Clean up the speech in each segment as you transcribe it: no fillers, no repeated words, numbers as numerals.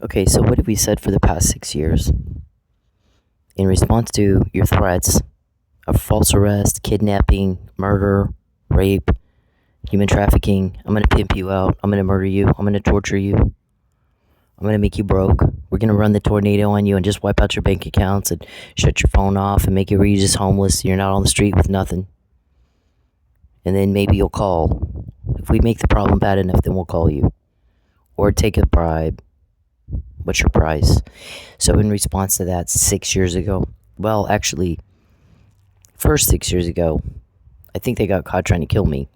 Okay, so what have we said for the past 6 years? In response to your threats of false arrest, kidnapping, murder, rape, human trafficking, I'm gonna pimp you out, I'm gonna murder you, I'm gonna torture you, I'm gonna make you broke, we're gonna run the tornado on you and just wipe out your bank accounts and shut your phone off and make it where you're just homeless, you're not on the street with nothing. And then maybe you'll call. If we make the problem bad enough, then we'll call you. Or take a bribe. What's your price? So in response to that, 6 years ago, well, actually, first 6 years ago, I think they got caught trying to kill me.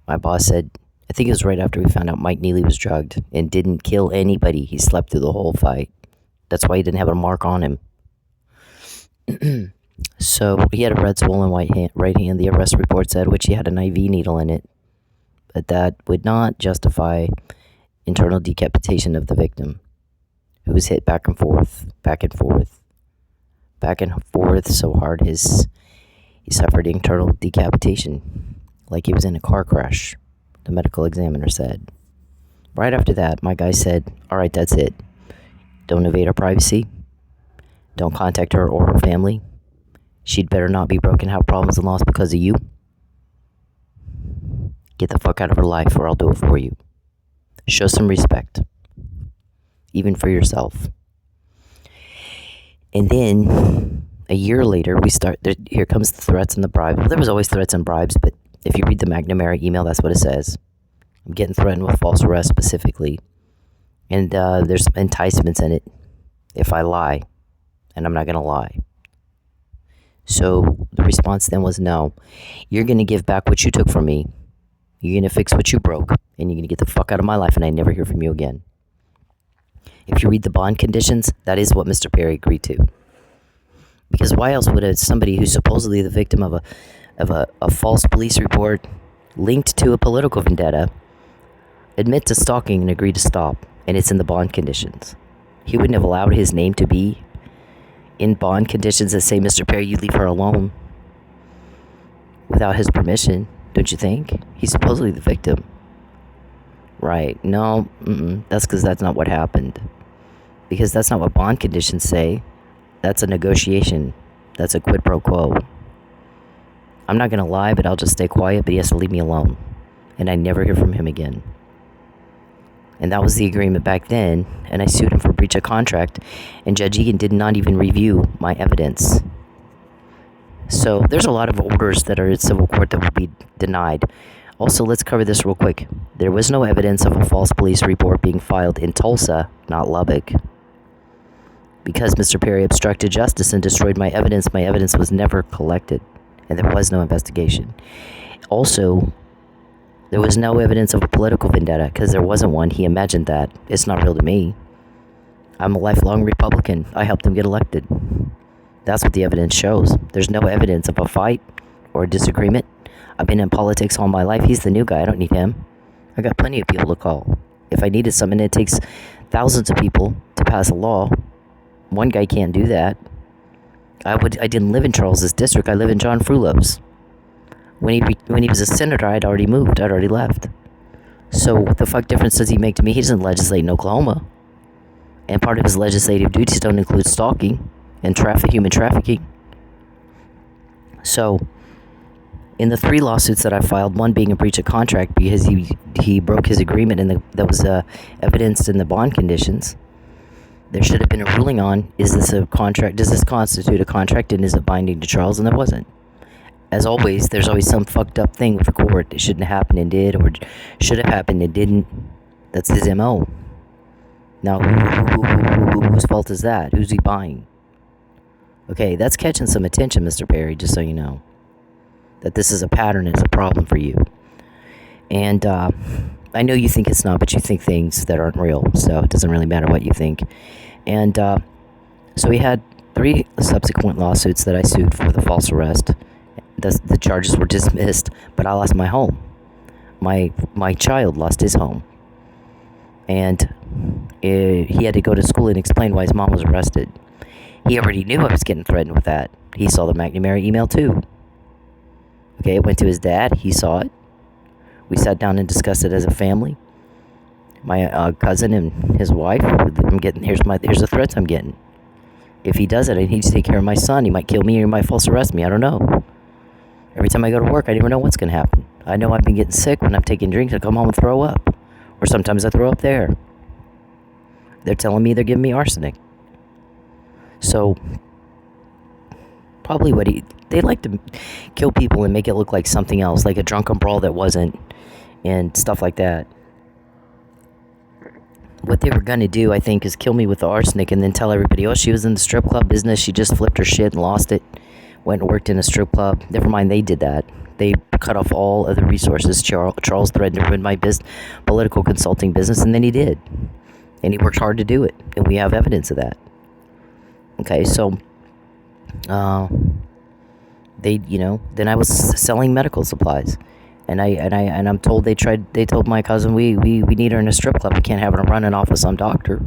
My boss said, I think it was right after we found out Mike Neely was drugged and didn't kill anybody. He slept through the whole fight. That's why he didn't have a mark on him. So he had a red swollen right hand, the arrest report said, which he had an IV needle in it. But that would not justify internal decapitation of the victim, who was hit back and forth, back and forth, back and forth so hard he suffered internal decapitation, like he was in a car crash, the medical examiner said. Right after that, my guy said, all right, that's it. Don't invade her privacy. Don't contact her or her family. She'd better not be broken, have problems and lost because of you. Get the fuck out of her life or I'll do it for you. Show some respect, even for yourself. And then a year later, here comes the threats and the bribes. Well, there was always threats and bribes, but if you read the McNamara email, that's what it says. I'm getting threatened with false arrest specifically. And there's enticements in it if I lie, and I'm not going to lie. So the response then was, no, you're going to give back what you took from me. You're going to fix what you broke, and you're going to get the fuck out of my life, and I never hear from you again. If you read the bond conditions, that is what Mr. Perry agreed to. Because why else would somebody who's supposedly the victim of a false police report linked to a political vendetta admit to stalking and agree to stop? And it's in the bond conditions. He wouldn't have allowed his name to be in bond conditions that say, Mr. Perry, you leave her alone, without his permission, don't you think? He's supposedly the victim. Right. No, that's because that's not what happened. Because that's not what bond conditions say. That's a negotiation. That's a quid pro quo. I'm not going to lie, but I'll just stay quiet, but he has to leave me alone. And I never hear from him again. And that was the agreement back then, and I sued him for breach of contract, and Judge Egan did not even review my evidence. So there's a lot of orders that are in civil court that will be denied. Also, let's cover this real quick. There was no evidence of a false police report being filed in Tulsa, not Lubbock. Because Mr. Perry obstructed justice and destroyed my evidence was never collected, and there was no investigation. Also, there was no evidence of a political vendetta, because there wasn't one. He imagined that. It's not real to me. I'm a lifelong Republican. I helped him get elected. That's what the evidence shows. There's no evidence of a fight or a disagreement. I've been in politics all my life. He's the new guy. I don't need him. I got plenty of people to call. If I needed something, it takes thousands of people to pass a law. One guy can't do that. I didn't live in Charles's district. I live in John Frulo's. When he was a senator, I'd already moved. I'd already left. So what the fuck difference does he make to me? He doesn't legislate in Oklahoma. And part of his legislative duties don't include stalking and human trafficking. So, in the 3 lawsuits that I filed, one being a breach of contract because he broke his agreement and that was evidenced in the bond conditions, there should have been a ruling on, is this a contract, does this constitute a contract, and is it binding to Charles? And there wasn't. As always, there's always some fucked up thing with the court that shouldn't have happened and did, or should have happened and didn't. That's his MO. Now, whose fault is that? Who's he buying? Okay, that's catching some attention, Mr. Perry, just so you know. That this is a pattern, it's a problem for you. And I know you think it's not, but you think things that aren't real, so it doesn't really matter what you think. And so we had 3 subsequent lawsuits that I sued for the false arrest. The charges were dismissed, but I lost my home. My child lost his home. And he had to go to school and explain why his mom was arrested. He already knew I was getting threatened with that. He saw the McNamara email too. Okay, it went to his dad. He saw it. We sat down and discussed it as a family. My cousin and his wife. Here's the threats I'm getting. If he does it, I need to take care of my son. He might kill me or he might false arrest me. I don't know. Every time I go to work, I never know what's going to happen. I know I've been getting sick when I'm taking drinks. I come home and throw up. Or sometimes I throw up there. They're telling me they're giving me arsenic. So, probably they like to kill people and make it look like something else, like a drunken brawl that wasn't, and stuff like that. What they were going to do, I think, is kill me with the arsenic and then tell everybody, oh, she was in the strip club business. She just flipped her shit and lost it. Went and worked in a strip club. Never mind, they did that. They cut off all other resources. Charles threatened to ruin my political consulting business, and then he did. And he worked hard to do it, and we have evidence of that. Okay, so then I was selling medical supplies, and I'm told they told my cousin we need her in a strip club. We can't have her running off with some doctor.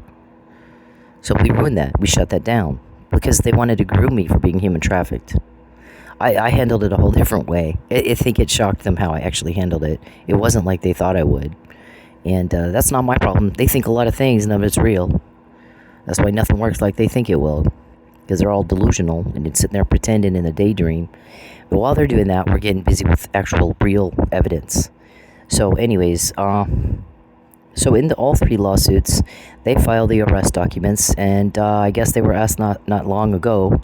So we ruined that. We shut that down because they wanted to groom me for being human trafficked. I handled it a whole different way. I think it shocked them how I actually handled it. It wasn't like they thought I would. And that's not my problem. They think a lot of things, none of it's real. That's why nothing works like they think it will. Because they're all delusional and it's sitting there pretending in a daydream. But while they're doing that, we're getting busy with actual real evidence. So anyways, so in all three lawsuits, they filed the arrest documents. And I guess they were asked not long ago.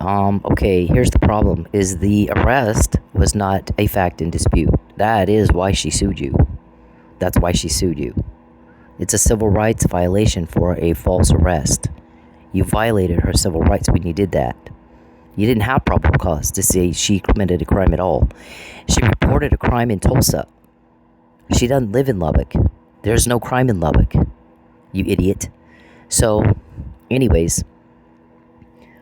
Okay, here's the problem, is the arrest was not a fact in dispute. That is why she sued you. That's why she sued you. It's a civil rights violation for a false arrest. You violated her civil rights when you did that. You didn't have probable cause to say she committed a crime at all. She reported a crime in Tulsa. She doesn't live in Lubbock. There's no crime in Lubbock, you idiot. So, anyways,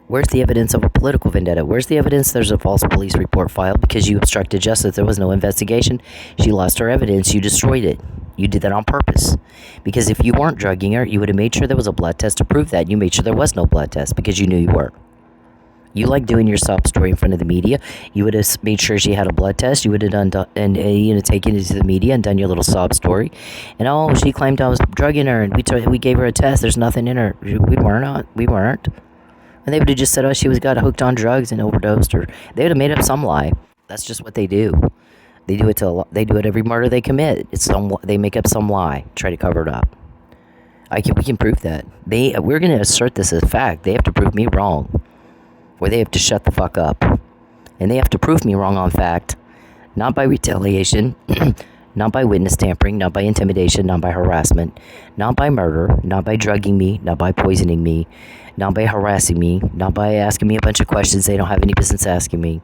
where's the evidence of a political vendetta? Where's the evidence there's a false police report filed because you obstructed justice? There was no investigation. She lost her evidence. You destroyed it. You did that on purpose. Because if you weren't drugging her, you would have made sure there was a blood test to prove that. You made sure there was no blood test because you knew you were. You like doing your sob story in front of the media. You would have made sure she had a blood test. You would have taken it to the media and done your little sob story. And oh, she claimed I was drugging her, and we gave her a test. There's nothing in her. We weren't. And they would have just said, oh, she got hooked on drugs and overdosed, or they would have made up some lie. That's just what they do. They do it every murder they commit. They make up some lie, try to cover it up. We can prove that. We're going to assert this as fact. They have to prove me wrong, or they have to shut the fuck up. And they have to prove me wrong on fact, not by retaliation, not by witness tampering, not by intimidation, not by harassment, not by murder, not by drugging me, not by poisoning me, not by harassing me, not by asking me a bunch of questions they don't have any business asking me.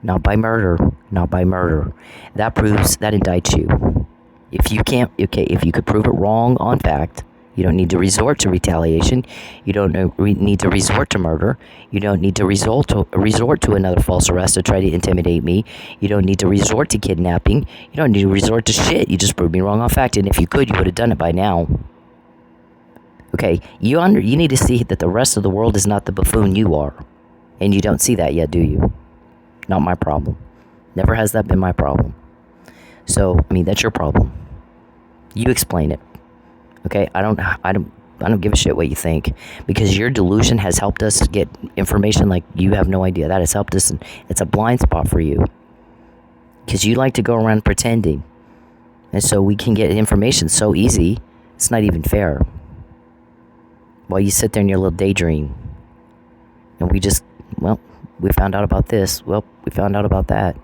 Not by murder, not by murder. That indicts you. If you could prove it wrong on fact, you don't need to resort to retaliation. You don't need to resort to murder. You don't need to resort to another false arrest to try to intimidate me. You don't need to resort to kidnapping. You don't need to resort to shit. You just proved me wrong on fact. And if you could, you would have done it by now. Okay, you need to see that the rest of the world is not the buffoon you are. And you don't see that yet, do you? Not my problem. Never has that been my problem. So, that's your problem. You explain it. Okay, I don't give a shit what you think, because your delusion has helped us get information like you have no idea. That has helped us, and it's a blind spot for you, because you like to go around pretending, and so we can get information so easy. It's not even fair. While you sit there in your little daydream, and we found out about this. Well, we found out about that.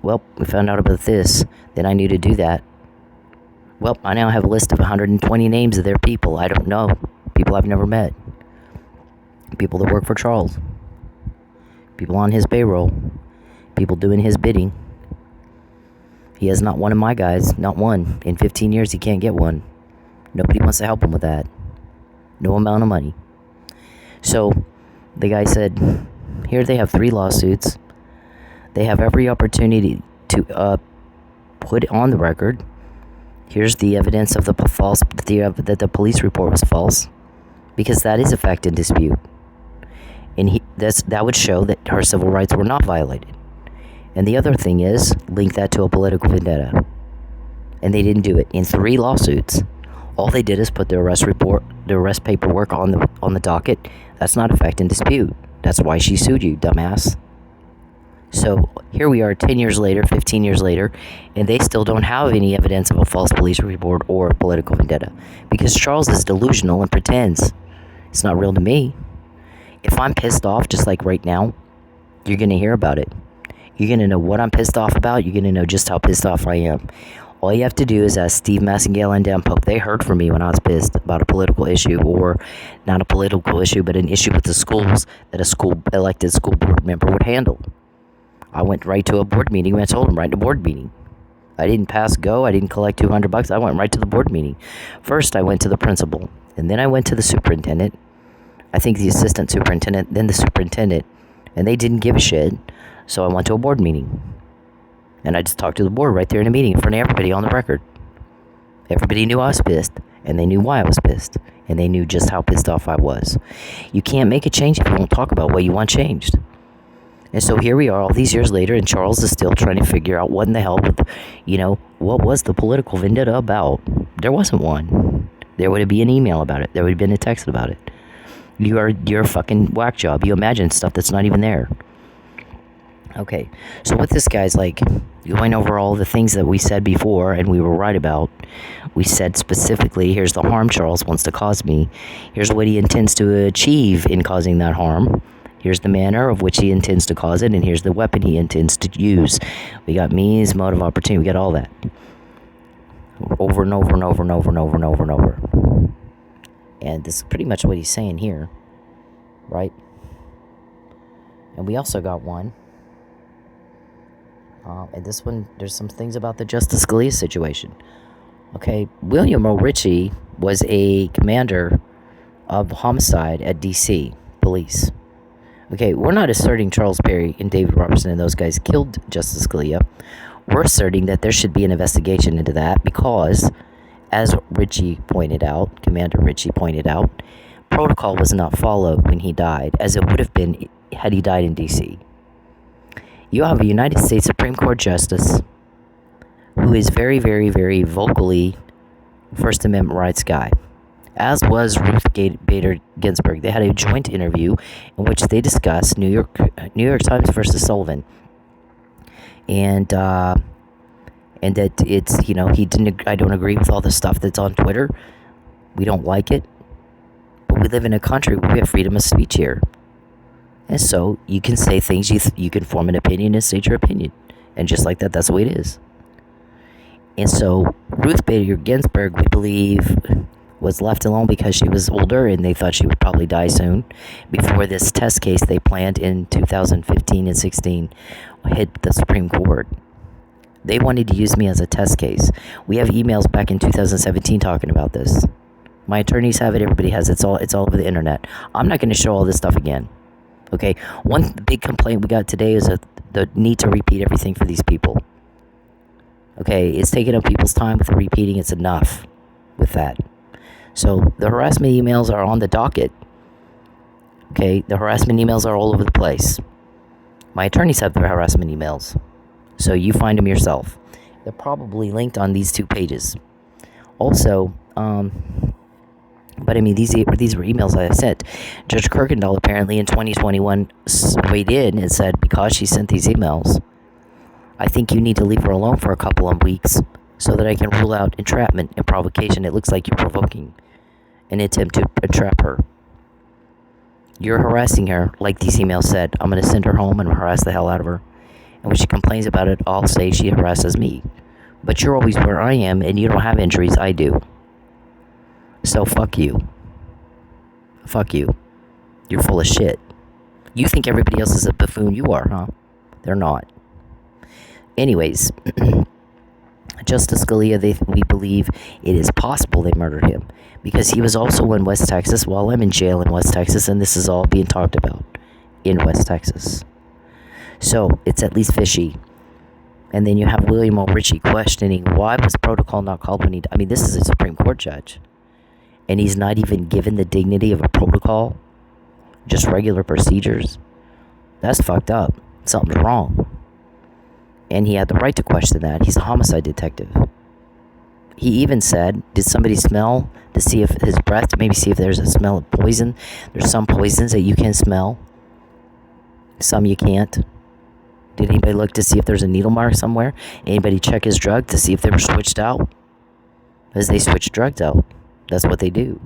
Well, we found out about this. Then I knew to do that. Well, I now have a list of 120 names of their people. I don't know. People I've never met. People that work for Charles. People on his payroll. People doing his bidding. He has not one of my guys. Not one. In 15 years, he can't get one. Nobody wants to help him with that. No amount of money. So, the guy said, here they have 3 lawsuits. They have every opportunity to put it on the record. Here's the evidence of that the police report was false, because that is a fact in dispute, and that would show that her civil rights were not violated. And the other thing is, link that to a political vendetta. And they didn't do it. In 3 lawsuits, all they did is put the arrest paperwork on the docket. That's not a fact in dispute. That's why she sued you, dumbass. So here we are 10 years later, 15 years later, and they still don't have any evidence of a false police report or a political vendetta. Because Charles is delusional and pretends. It's not real to me. If I'm pissed off, just like right now, you're going to hear about it. You're going to know what I'm pissed off about. You're going to know just how pissed off I am. All you have to do is ask Steve Massengale and Dan Pope. They heard from me when I was pissed about a political issue, or not a political issue, but an issue with the schools that a elected school board member would handle. I went right to a board meeting and I told them right to board meeting. I didn't pass go. I didn't collect $200. I went right to the board meeting. First, I went to the principal, and then I went to the superintendent. I think the assistant superintendent, then the superintendent, and they didn't give a shit. So I went to a board meeting. And I just talked to the board right there in a meeting in front of everybody on the record. Everybody knew I was pissed, and they knew why I was pissed, and they knew just how pissed off I was. You can't make a change if you won't talk about what you want changed. And so here we are all these years later, and Charles is still trying to figure out what in the hell, what was the political vendetta about? There wasn't one. There would be an email about it. There would have been a text about it. You're a fucking whack job. You imagine stuff that's not even there. Okay, so what this guy's like, going over all the things that we said before, and we were right about. We said specifically, here's the harm Charles wants to cause me. Here's what he intends to achieve in causing that harm. Here's the manner of which he intends to cause it, and here's the weapon he intends to use. We got means, motive, opportunity, we got all that. Over and over and over and over and over and over and over. And this is pretty much what he's saying here, right? And we also got one. And this one, there's some things about the Justice Scalia situation. Okay, William O. Ritchie was a commander of homicide at D.C. police. Okay, we're not asserting Charles Perry and David Robertson and those guys killed Justice Scalia. We're asserting that there should be an investigation into that because, as Ritchie pointed out, Commander Ritchie pointed out, protocol was not followed when he died, as it would have been had he died in D.C. You have a United States Supreme Court Justice who is very, very, very vocally First Amendment rights guy, as was Ruth Bader Ginsburg. They had a joint interview in which they discussed New York Times versus Sullivan, and that it's, he didn't. I don't agree with all the stuff that's on Twitter. We don't like it, but we live in a country where we have freedom of speech here. And so you can say things, you can form an opinion and state your opinion. And just like that, that's the way it is. And so Ruth Bader Ginsburg, we believe, was left alone because she was older and they thought she would probably die soon before this test case they planned in 2015 and 16 hit the Supreme Court. They wanted to use me as a test case. We have emails back in 2017 talking about this. My attorneys have it, everybody has it. It's all over the internet. I'm not going to show all this stuff again. Okay, one big complaint we got today is the need to repeat everything for these people. Okay, it's taking up people's time with the repeating. It's enough with that. So the harassment emails are on the docket. Okay, the harassment emails are all over the place. My attorneys have the harassment emails. So you find them yourself. They're probably linked on these 2 pages. Also, but I mean, these were emails I sent. Judge Kirkendall apparently in 2021 weighed in and said, because she sent these emails, I think you need to leave her alone for a couple of weeks so that I can rule out entrapment and provocation. It looks like you're provoking an attempt to entrap her. You're harassing her, like these emails said. I'm going to send her home and harass the hell out of her. And when she complains about it, I'll say she harasses me. But you're always where I am, and you don't have injuries. I do. So fuck you. Fuck you. You're full of shit. You think everybody else is a buffoon. You are, huh? They're not. Anyways, Justice Scalia, we believe it is possible they murdered him because he was also in West Texas while I'm in jail in West Texas, and this is all being talked about in West Texas. So it's at least fishy. And then you have William O. Ritchie questioning why was protocol not called when I mean, this is a Supreme Court judge. And he's not even given the dignity of a protocol, just regular procedures. That's fucked up. Something's wrong. And he had the right to question that. He's a homicide detective. He even said, did somebody smell to see if his breath, to maybe see if there's a smell of poison? There's some poisons that you can smell. Some you can't. Did anybody look to see if there's a needle mark somewhere? Anybody check his drug to see if they were switched out? Because they switch drugs out. That's what they do.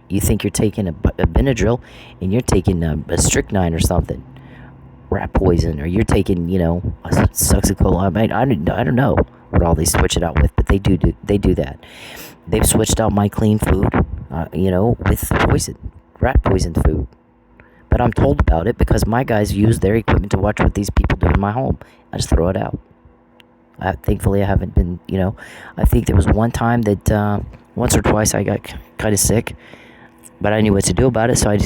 You think you're taking a Benadryl and you're taking a strychnine or something. Rat poison, or you're taking, a succinylcholine. I don't know what all they switch it out with, but they do that. They've switched out my clean food, with poison, rat poison food. But I'm told about it because my guys use their equipment to watch what these people do in my home. I just throw it out. Thankfully, I haven't been, I think there was one time that once or twice I got kind of sick, but I knew what to do about it, so I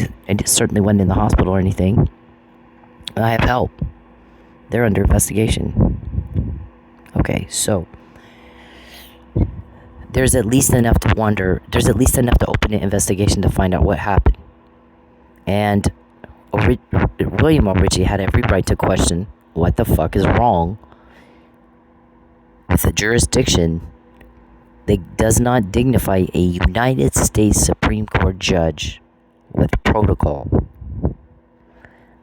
certainly wasn't in the hospital or anything. I have help. They're under investigation. Okay, so there's at least enough to wonder. There's at least enough to open an investigation to find out what happened. And William O'Ritchie had every right to question what the fuck is wrong with a jurisdiction that does not dignify a United States Supreme Court judge with protocol.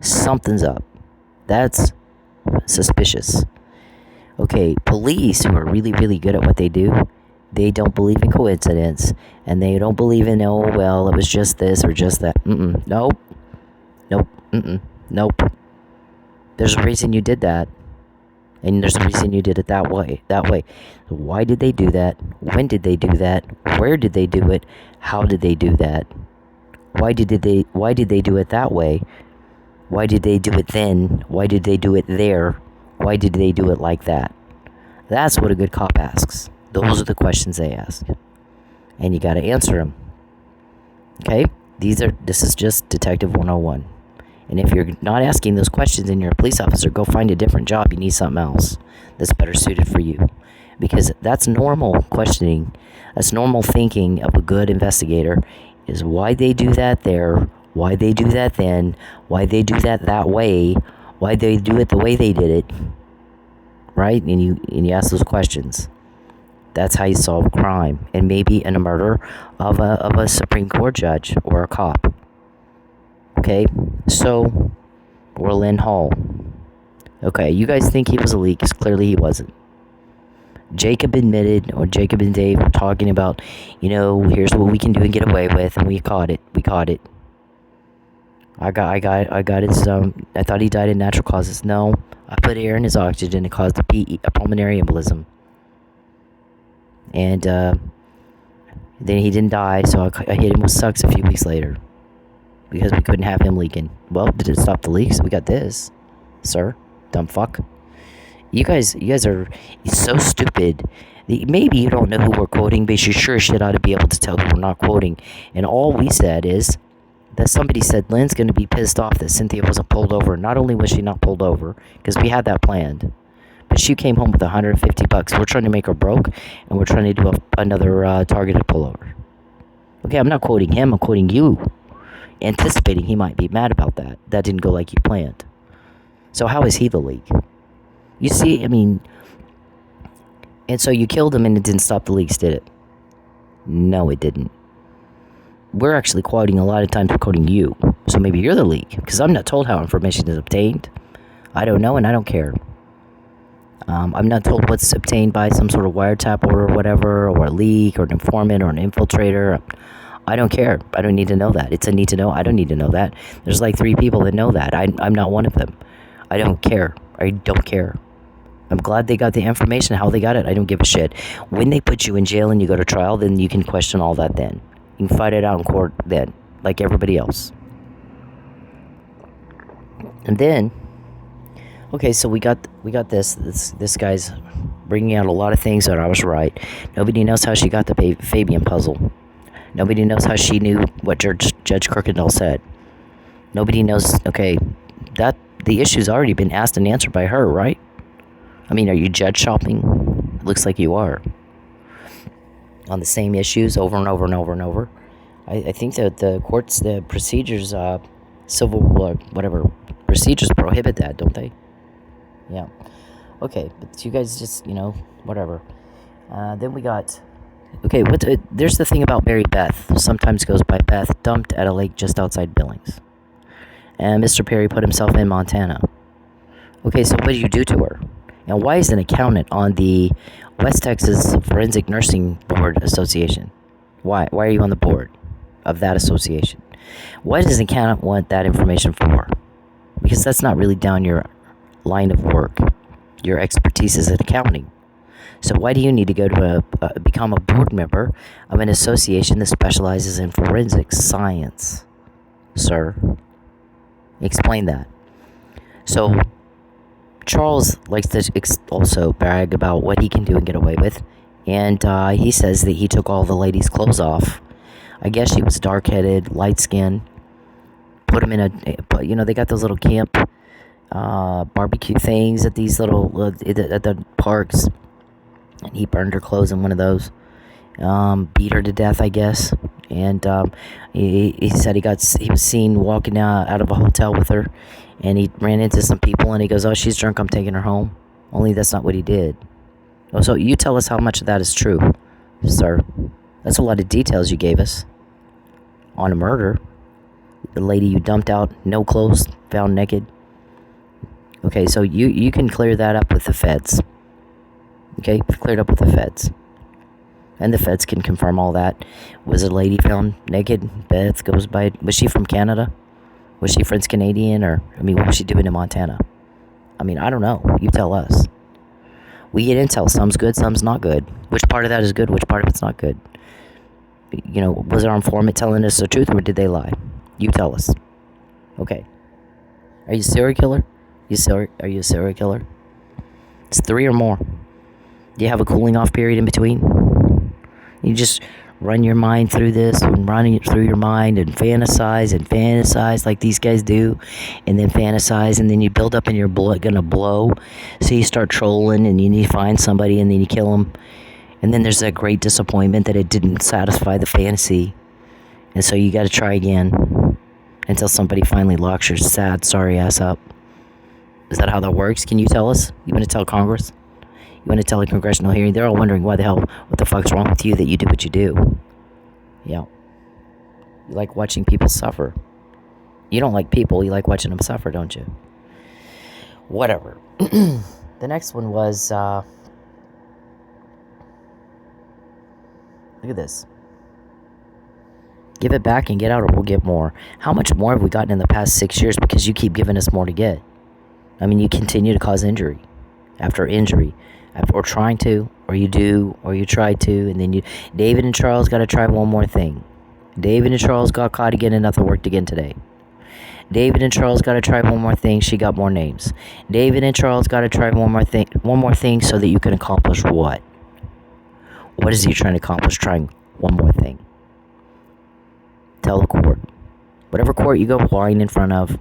Something's up. That's suspicious. Okay, police who are really, really good at what they do, they don't believe in coincidence, and they don't believe in, oh, well, it was just this or just that. Nope. Nope. There's a reason you did that, and there's a reason you did it that way. Why did they do that? When did they do that? Where did they do it? How did they do that? Why did they do it that way? Why did they do it then? Why did they do it there? Why did they do it like that? That's what a good cop asks. Those are the questions they ask. And you got to answer them. Okay? This is just Detective 101. And if you're not asking those questions and you're a police officer, go find a different job. You need something else that's better suited for you. Because that's normal questioning. That's normal thinking of a good investigator, is why they do that there, why they do that then, why they do that way, why they do it the way they did it, right? And you ask those questions. That's how you solve crime, and maybe in a murder of a Supreme Court judge or a cop. Okay, so we're Lynn Hall. Okay, you guys think he was a leak? 'Cause clearly he wasn't. Jacob and Dave were talking about, here's what we can do and get away with, and we caught it. I got his, I thought he died of natural causes. No, I put air in his oxygen. It caused a pulmonary embolism. And, then he didn't die, so I hit him with sucks a few weeks later. Because we couldn't have him leaking. Well, did it stop the leaks? We got this, sir. Dumb fuck. You guys are so stupid. Maybe you don't know who we're quoting, but you sure shit ought to be able to tell who we're not quoting. And all we said is that somebody said Lynn's going to be pissed off that Cynthia wasn't pulled over. Not only was she not pulled over, because we had that planned, but she came home with $150. We're trying to make her broke, and we're trying to do another targeted pullover. Okay, I'm not quoting him. I'm quoting you, anticipating he might be mad about that. That didn't go like you planned. So how is he the leak? You see, and so you killed him and it didn't stop the leaks, did it? No, it didn't. We're actually quoting, a lot of times we're quoting you. So maybe you're the leak, because I'm not told how information is obtained. I don't know, and I don't care. I'm not told what's obtained by some sort of wiretap order or whatever, or a leak, or an informant, or an infiltrator. I don't care. I don't need to know that. It's a need to know. I don't need to know that. There's like 3 people that know that. I'm not one of them. I don't care. I don't care. I'm glad they got the information. How they got it, I don't give a shit. When they put you in jail and you go to trial, then you can question all that then. You can fight it out in court then, like everybody else. And then, okay, so we got this. This guy's bringing out a lot of things that I was right. Nobody knows how she got the Fabian puzzle. Nobody knows how she knew what Judge Kirkendall said. Nobody knows, okay, that the issue's already been asked and answered by her, right? Are you judge shopping? Looks like you are. On the same issues over and over and over and over. I think that the courts, the procedures, civil, whatever, procedures prohibit that, don't they? Yeah. Okay, but you guys just, whatever. Then we got Okay, there's the thing about Mary Beth, sometimes goes by Beth, dumped at a lake just outside Billings. And Mr. Perry put himself in Montana. Okay, so what did you do to her? And why is an accountant on the West Texas Forensic Nursing Board Association? Why? Why are you on the board of that association? Why does an accountant want that information for? Because that's not really down your line of work. Your expertise is in accounting. So why do you need to go to become a board member of an association that specializes in forensic science, sir? Explain that. So Charles likes to also brag about what he can do and get away with, and he says that he took all the ladies' clothes off. I guess she was dark-headed, light-skinned. Put them in they got those little camp barbecue things at these little at the parks. And he burned her clothes in one of those. Beat her to death, I guess. And he said he was seen walking out of a hotel with her, and he ran into some people, and he goes, "Oh, she's drunk. I'm taking her home." Only that's not what he did. Oh, so you tell us how much of that is true, sir. That's a lot of details you gave us on a murder. The lady you dumped out, no clothes, found naked. Okay, so you can clear that up with the feds. Okay, cleared up with the feds. And the feds can confirm all that. Was a lady found naked? Beth goes by. Was she from Canada? Was she French Canadian? Or, what was she doing in Montana? I don't know. You tell us. We get intel. Some's good, some's not good. Which part of that is good? Which part of it's not good? Was our informant telling us the truth, or did they lie? You tell us. Okay. Are you a serial killer? Are you a serial killer? It's 3 or more. Do you have a cooling off period in between? You just run your mind through this and running it through your mind and fantasize like these guys do, and then fantasize, and then you build up and your blood gonna blow. So you start trolling and you need to find somebody, and then you kill them, and then there's that great disappointment that it didn't satisfy the fantasy, and so you got to try again until somebody finally locks your sad, sorry ass up. Is that how that works? Can you tell us? You want to tell Congress? You want to tell a congressional hearing? They're all wondering what the fuck's wrong with you that you do what you do. Yeah. You like watching people suffer. You don't like people, you like watching them suffer, don't you? Whatever. The next one was, look at this. Give it back and get out, or we'll get more. How much more have we gotten in the past 6 years because you keep giving us more to get? You continue to cause injury after injury. Or trying to, or you do, or you try to, and then David and Charles got to try one more thing. David and Charles got caught again and nothing worked again today. David and Charles got to try one more thing, she got more names. David and Charles got to try one more thing so that you can accomplish what? What is he trying to accomplish trying one more thing? Tell the court. Whatever court you go whine in front of,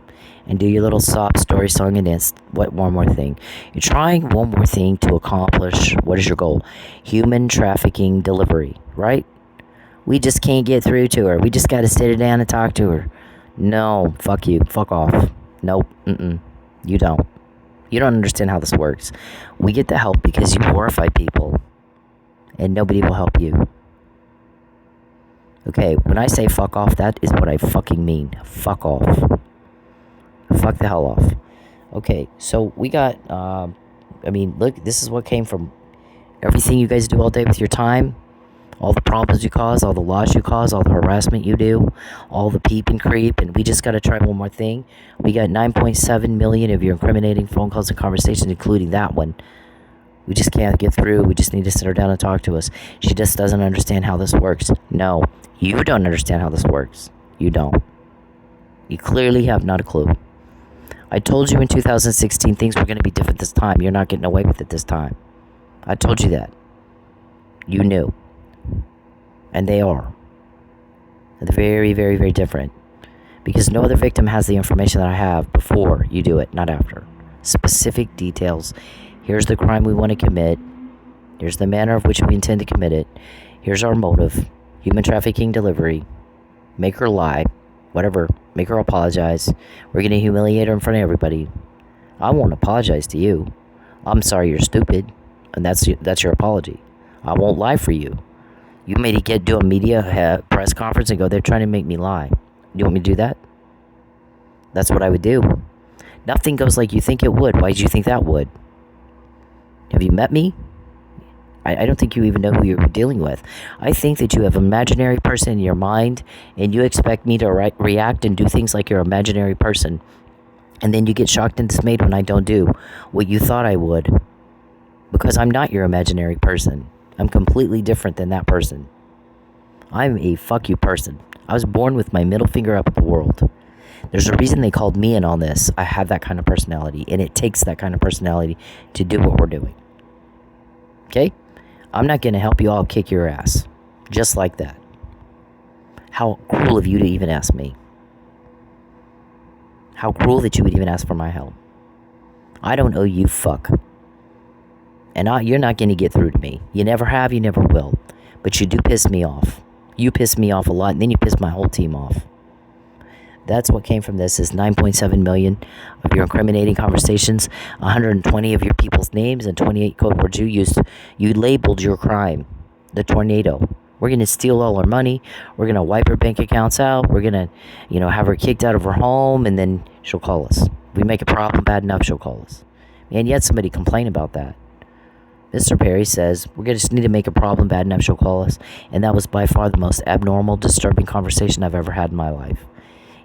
and do your little sob story song and dance. What one more thing? You're trying one more thing to accomplish. What is your goal? Human trafficking delivery, right? We just can't get through to her. We just got to sit her down and talk to her. No, fuck you. Fuck off. Nope. You don't. You don't understand how this works. We get the help because you horrify people, and nobody will help you. Okay, when I say fuck off, that is what I fucking mean. Fuck off. Fuck the hell off. Okay, so we got, look, this is what came from everything you guys do all day with your time, all the problems you cause, all the loss you cause, all the harassment you do, all the peep and creep, and we just got to try one more thing. We got 9.7 million of your incriminating phone calls and conversations, including that one. We just can't get through. We just need to sit her down and talk to us. She just doesn't understand how this works. No, you don't understand how this works. You don't. You clearly have not a clue. I told you in 2016 things were going to be different this time. You're not getting away with it this time. I told you that. You knew. And they are. They're very, very, very different. Because no other victim has the information that I have before you do it, not after. Specific details. Here's the crime we want to commit. Here's the manner of which we intend to commit it. Here's our motive. Human trafficking delivery. Make her lie. Whatever. Make her apologize. We're going to humiliate her in front of everybody. I won't apologize to you. I'm sorry you're stupid. And that's your apology. I won't lie for you. You made it do a media press conference and go, they're trying to make me lie. You want me to do that? That's what I would do. Nothing goes like you think it would. Why did you think that would? Have you met me? I don't think you even know who you're dealing with. I think that you have an imaginary person in your mind, and you expect me to react and do things like your imaginary person. And then you get shocked and dismayed when I don't do what you thought I would. Because I'm not your imaginary person. I'm completely different than that person. I'm a fuck you person. I was born with my middle finger up at the world. There's a reason they called me in on this. I have that kind of personality, and it takes that kind of personality to do what we're doing. Okay? I'm not going to help you all kick your ass. Just like that. How cruel of you to even ask me. How cruel that you would even ask for my help. I don't owe you fuck. And you're not going to get through to me. You never have, you never will. But you do piss me off. You piss me off a lot, and then you piss my whole team off. That's what came from this, is 9.7 million of your incriminating conversations, 120 of your people's names, and 28 code words you used. You labeled your crime, the tornado. We're going to steal all her money. We're going to wipe her bank accounts out. We're going to, have her kicked out of her home, and then she'll call us. If we make a problem bad enough, she'll call us. And yet somebody complained about that. Mr. Perry says, we're going to just need to make a problem bad enough, she'll call us. And that was by far the most abnormal, disturbing conversation I've ever had in my life.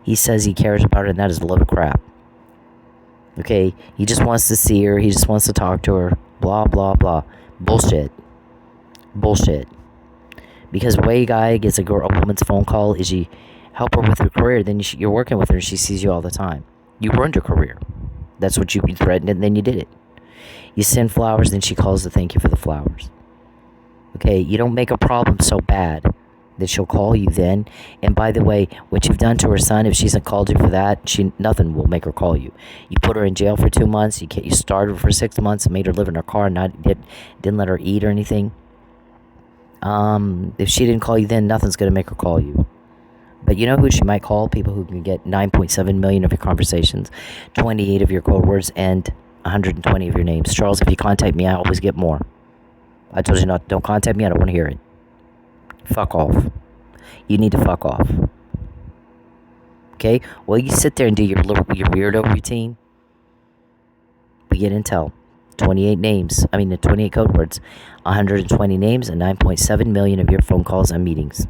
He says he cares about her, and that is a load of crap. Okay? He just wants to see her. He just wants to talk to her. Blah, blah, blah. Bullshit. Bullshit. Because the way a guy gets a woman's phone call is you help her with her career. Then you're working with her, and she sees you all the time. You ruined her career. That's what you threatened, and then you did it. You send flowers, then she calls to thank you for the flowers. Okay? You don't make a problem so bad that she'll call you then. And by the way, what you've done to her son, if she hasn't called you for that, nothing will make her call you. You put her in jail for 2 months. You starved her for 6 months and made her live in her car and didn't let her eat or anything. If she didn't call you then, nothing's going to make her call you. But you know who she might call? People who can get 9.7 million of your conversations, 28 of your code words, and 120 of your names. Charles, if you contact me, I always get more. I told you not. Don't contact me. I don't want to hear it. Fuck off. You need to fuck off. Okay? Well, you sit there and do your weirdo routine. We get intel. 28 code words, 120 names, and 9.7 million of your phone calls and meetings.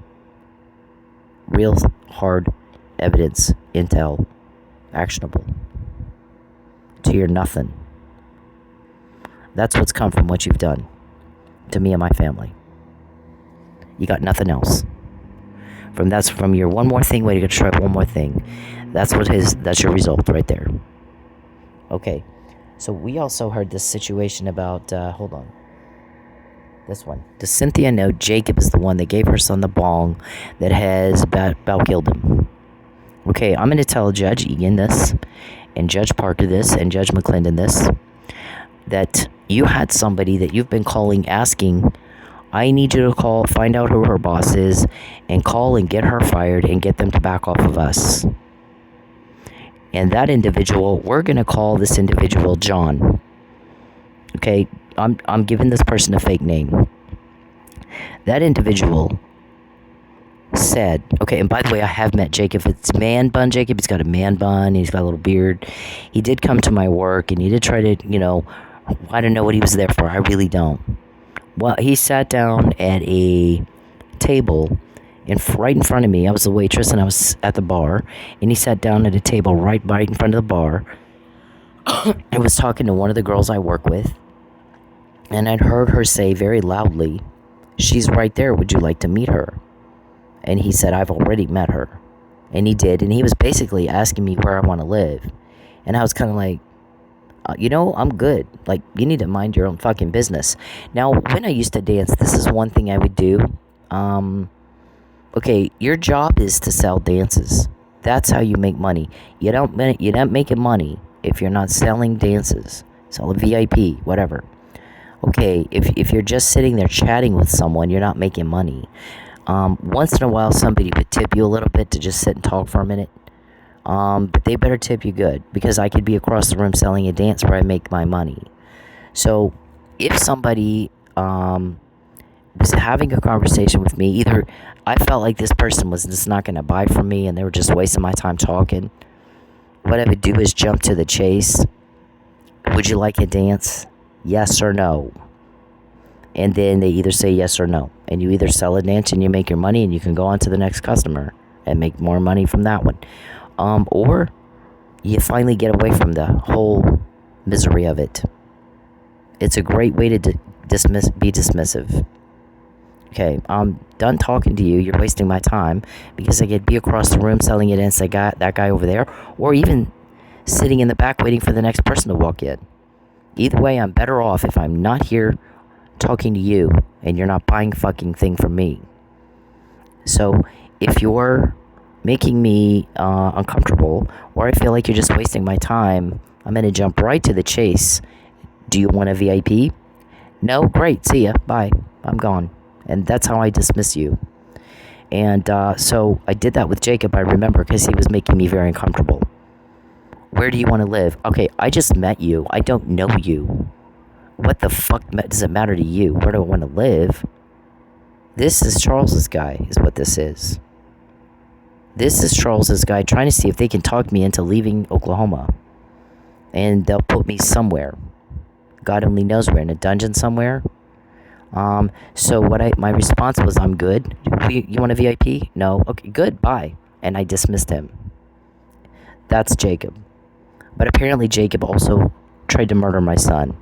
Real hard evidence, intel, actionable. To your nothing. That's what's come from what you've done to me and my family. You got nothing else. That's from your one more thing, way to try one more thing. That's your result right there. Okay. So we also heard this situation about, hold on. This one. Does Cynthia know Jacob is the one that gave her son the bong that has about killed him? Okay, I'm going to tell Judge Egan this, and Judge Parker this, and Judge McClendon this, that you had somebody that you've been calling asking, I need you to call, find out who her boss is, and call and get her fired and get them to back off of us. And that individual, we're going to call this individual John. Okay, I'm giving this person a fake name. That individual said, okay, and by the way, I have met Jacob. It's man bun Jacob. He's got a man bun. He's got a little beard. He did come to my work, and he did try to, I don't know what he was there for. I really don't. Well, he sat down at a table right in front of me. I was the waitress, and I was at the bar, and he sat down at a table right in front of the bar and was talking to one of the girls I work with, and I'd heard her say very loudly, she's right there, would you like to meet her? And he said, I've already met her. And he did, and he was basically asking me where I want to live. And I was kind of like, I'm good. Like, you need to mind your own fucking business. Now, when I used to dance, this is one thing I would do. Okay, your job is to sell dances. That's how you make money. You're not making money if you're not selling dances. Sell a VIP, whatever. Okay, if you're just sitting there chatting with someone, you're not making money. Once in a while, somebody would tip you a little bit to just sit and talk for a minute. But they better tip you good, because I could be across the room selling a dance where I make my money. So if somebody was having a conversation with me. Either I felt like this person was just not going to buy from me and they were just wasting my time talking. What I would do is jump to the chase. Would you like a dance? Yes or no? And then they either say yes or no. And you either sell a dance and you make your money and you can go on to the next customer and make more money from that one. Or you finally get away from the whole misery of it. It's a great way to be dismissive. Okay, I'm done talking to you. You're wasting my time because I could be across the room selling it and say, that guy over there, or even sitting in the back waiting for the next person to walk in. Either way, I'm better off if I'm not here talking to you and you're not buying fucking thing from me. So if you're making me uncomfortable, or I feel like you're just wasting my time, I'm going to jump right to the chase. Do you want a VIP? No? Great. See ya. Bye. I'm gone. And that's how I dismiss you. And so I did that with Jacob, I remember, because he was making me very uncomfortable. Where do you want to live? Okay, I just met you. I don't know you. What the fuck does it matter to you? Where do I want to live? This is Charles's guy, is what this is. This is Charles's guy trying to see if they can talk me into leaving Oklahoma. And they'll put me somewhere. God only knows where, in a dungeon somewhere. So my response was, I'm good. You want a VIP? No. Okay, good. Bye. And I dismissed him. That's Jacob. But apparently Jacob also tried to murder my son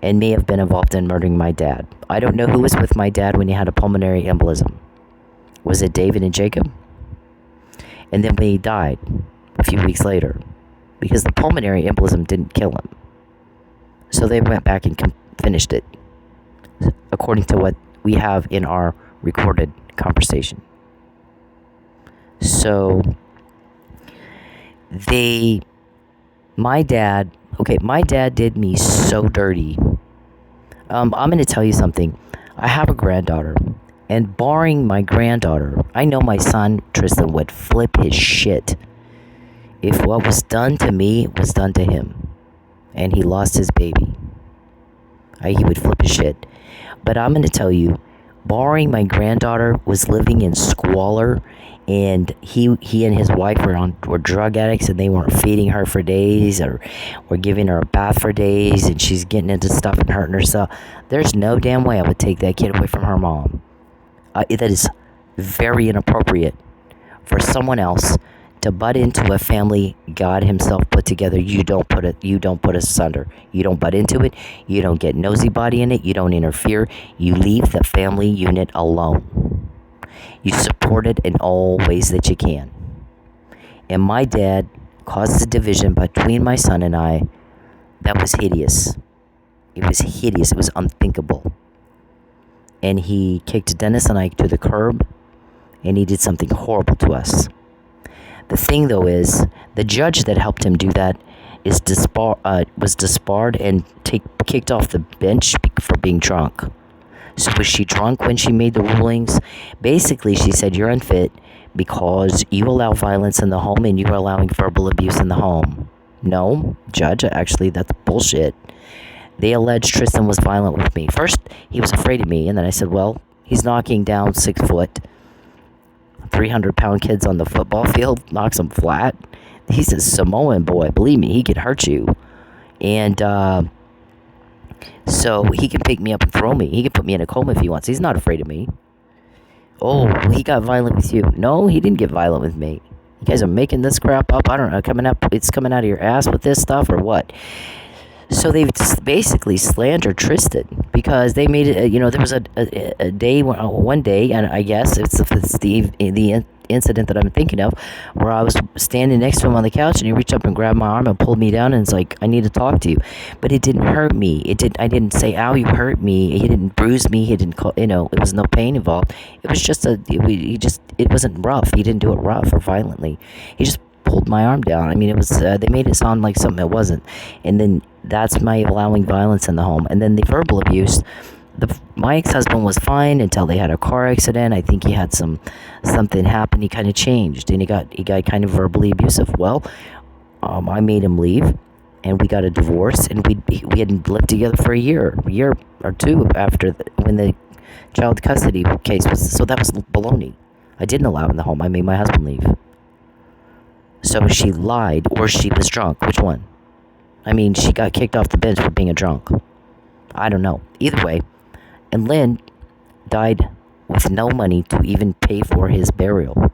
and may have been involved in murdering my dad. I don't know who was with my dad when he had a pulmonary embolism. Was it David and Jacob? And then when he died a few weeks later, because the pulmonary embolism didn't kill him. So they went back and finished it, according to what we have in our recorded conversation. So my dad did me so dirty. I'm going to tell you something. I have a granddaughter, and barring my granddaughter, I know my son Tristan would flip his shit if what was done to me was done to him and he lost his baby. He would flip his shit. But I'm going to tell you, barring my granddaughter was living in squalor, and he and his wife were drug addicts, and they weren't feeding her for days or giving her a bath for days, and she's getting into stuff and hurting herself. There's no damn way I would take that kid away from her mom. That is very inappropriate for someone else to butt into a family God himself put together. You don't put us asunder. You don't butt into it. You don't get nosy body in it. You don't interfere. You leave the family unit alone. You support it in all ways that you can. And my dad caused a division between my son and I that was hideous. It was hideous. It was unthinkable. And he kicked Dennis and I to the curb, and he did something horrible to us. The thing, though, is the judge that helped him do that was disbarred and kicked off the bench for being drunk. So was she drunk when she made the rulings? Basically, she said, you're unfit because you allow violence in the home and you are allowing verbal abuse in the home. No, judge, actually, that's bullshit. They alleged Tristan was violent with me. First, he was afraid of me, and then I said, well, he's knocking down 6 foot, 300-pound kids on the football field, knocks them flat. He's a Samoan boy. Believe me, he could hurt you. And so he can pick me up and throw me. He can put me in a coma if he wants. He's not afraid of me. Oh, he got violent with you. No, he didn't get violent with me. You guys are making this crap up. I don't know. It's coming out of your ass with this stuff or what? So they've basically slandered Tristan because they made it, there was a day, one day, and I guess it's the incident that I'm thinking of, where I was standing next to him on the couch and he reached up and grabbed my arm and pulled me down and it's like, I need to talk to you. But it didn't hurt me. I didn't say, ow, you hurt me. He didn't bruise me. He didn't call, it was no pain involved. It was just it wasn't rough. He didn't do it rough or violently. He just pulled my arm down. I mean, it was, they made it sound like something it wasn't. And then that's my allowing violence in the home. And then the verbal abuse, my ex-husband was fine until they had a car accident. I think he had something happen. He kind of changed and he got kind of verbally abusive. Well, I made him leave and we got a divorce, and we hadn't lived together for a year or two after when the child custody case was, so that was baloney. I didn't allow it in the home. I made my husband leave. So she lied or she was drunk. Which one? I mean, she got kicked off the bench for being a drunk. I don't know. Either way, and Lynn died with no money to even pay for his burial.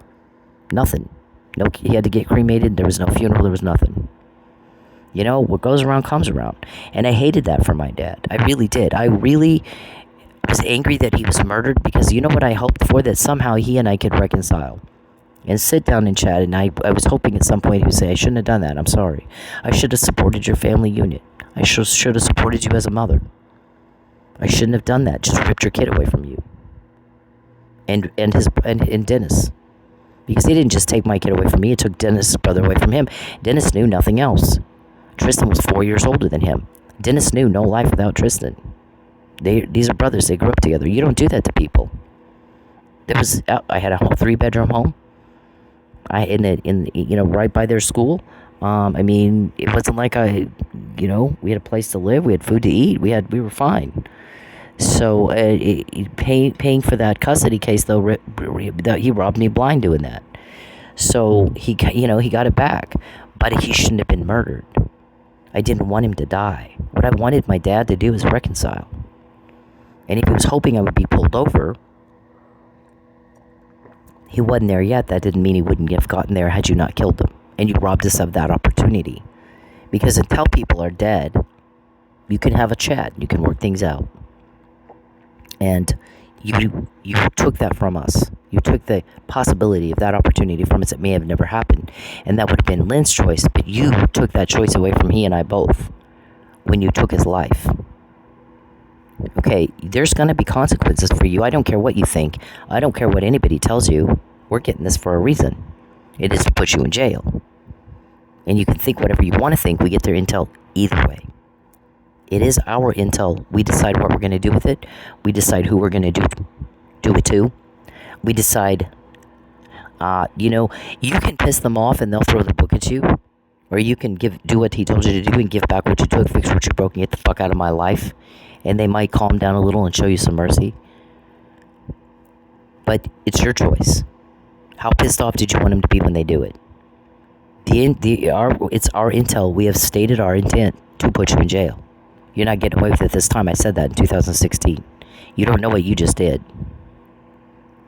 Nothing. No, he had to get cremated. There was no funeral. There was nothing. You know, what goes around comes around. And I hated that for my dad. I really did. I really was angry that he was murdered because you know what I hoped for? That somehow he and I could reconcile and sit down and chat. And I was hoping at some point he would say, I shouldn't have done that. I'm sorry. I should have supported your family unit. I should have supported you as a mother. I shouldn't have done that. Just ripped your kid away from you. And Dennis. Because he didn't just take my kid away from me. It took Dennis' brother away from him. Dennis knew nothing else. Tristan was 4 years older than him. Dennis knew no life without Tristan. These are brothers. They grew up together. You don't do that to people. I had a 3-bedroom home. Right by their school. I mean, it wasn't like we had a place to live. We had food to eat. We were fine. So paying for that custody case, though, he robbed me blind doing that. So he got it back, but he shouldn't have been murdered. I didn't want him to die. What I wanted my dad to do is reconcile. And if he was hoping I would be pulled over, he wasn't there yet. That didn't mean he wouldn't have gotten there had you not killed him. And you robbed us of that opportunity. Because until people are dead, you can have a chat. You can work things out. And you took that from us. You took the possibility of that opportunity from us that may have never happened. And that would have been Lynn's choice. But you took that choice away from he and I both when you took his life. Okay, there's going to be consequences for you. I don't care what you think. I don't care what anybody tells you. We're getting this for a reason. It is to put you in jail. And you can think whatever you want to think. We get their intel either way. It is our intel. We decide what we're going to do with it. We decide who we're going to do it to. We decide, you can piss them off and they'll throw the book at you. Or you can do what he told you to do and give back what you took, fix what you broke, and get the fuck out of my life. And they might calm down a little and show you some mercy. But it's your choice. How pissed off did you want them to be when they do it? It's our intel. We have stated our intent to put you in jail. You're not getting away with it this time. I said that in 2016. You don't know what you just did.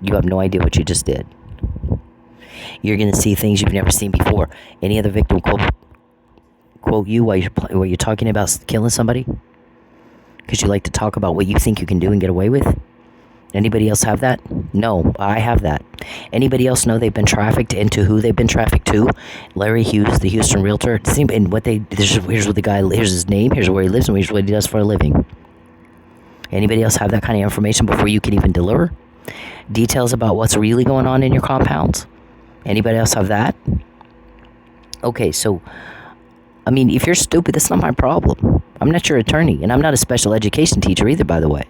You have no idea what you just did. You're going to see things you've never seen before. Any other victim quote you while you're talking about killing somebody? Because you like to talk about what you think you can do and get away with? Anybody else have that? No, I have that. Anybody else know they've been trafficked and to who they've been trafficked to? Larry Hughes, the Houston realtor. And here's what the guy, here's his name, here's where he lives, and here's what he does for a living. Anybody else have that kind of information before you can even deliver? Details about what's really going on in your compounds? Anybody else have that? Okay, so, I mean, if you're stupid, that's not my problem. I'm not your attorney, and I'm not a special education teacher either, by the way.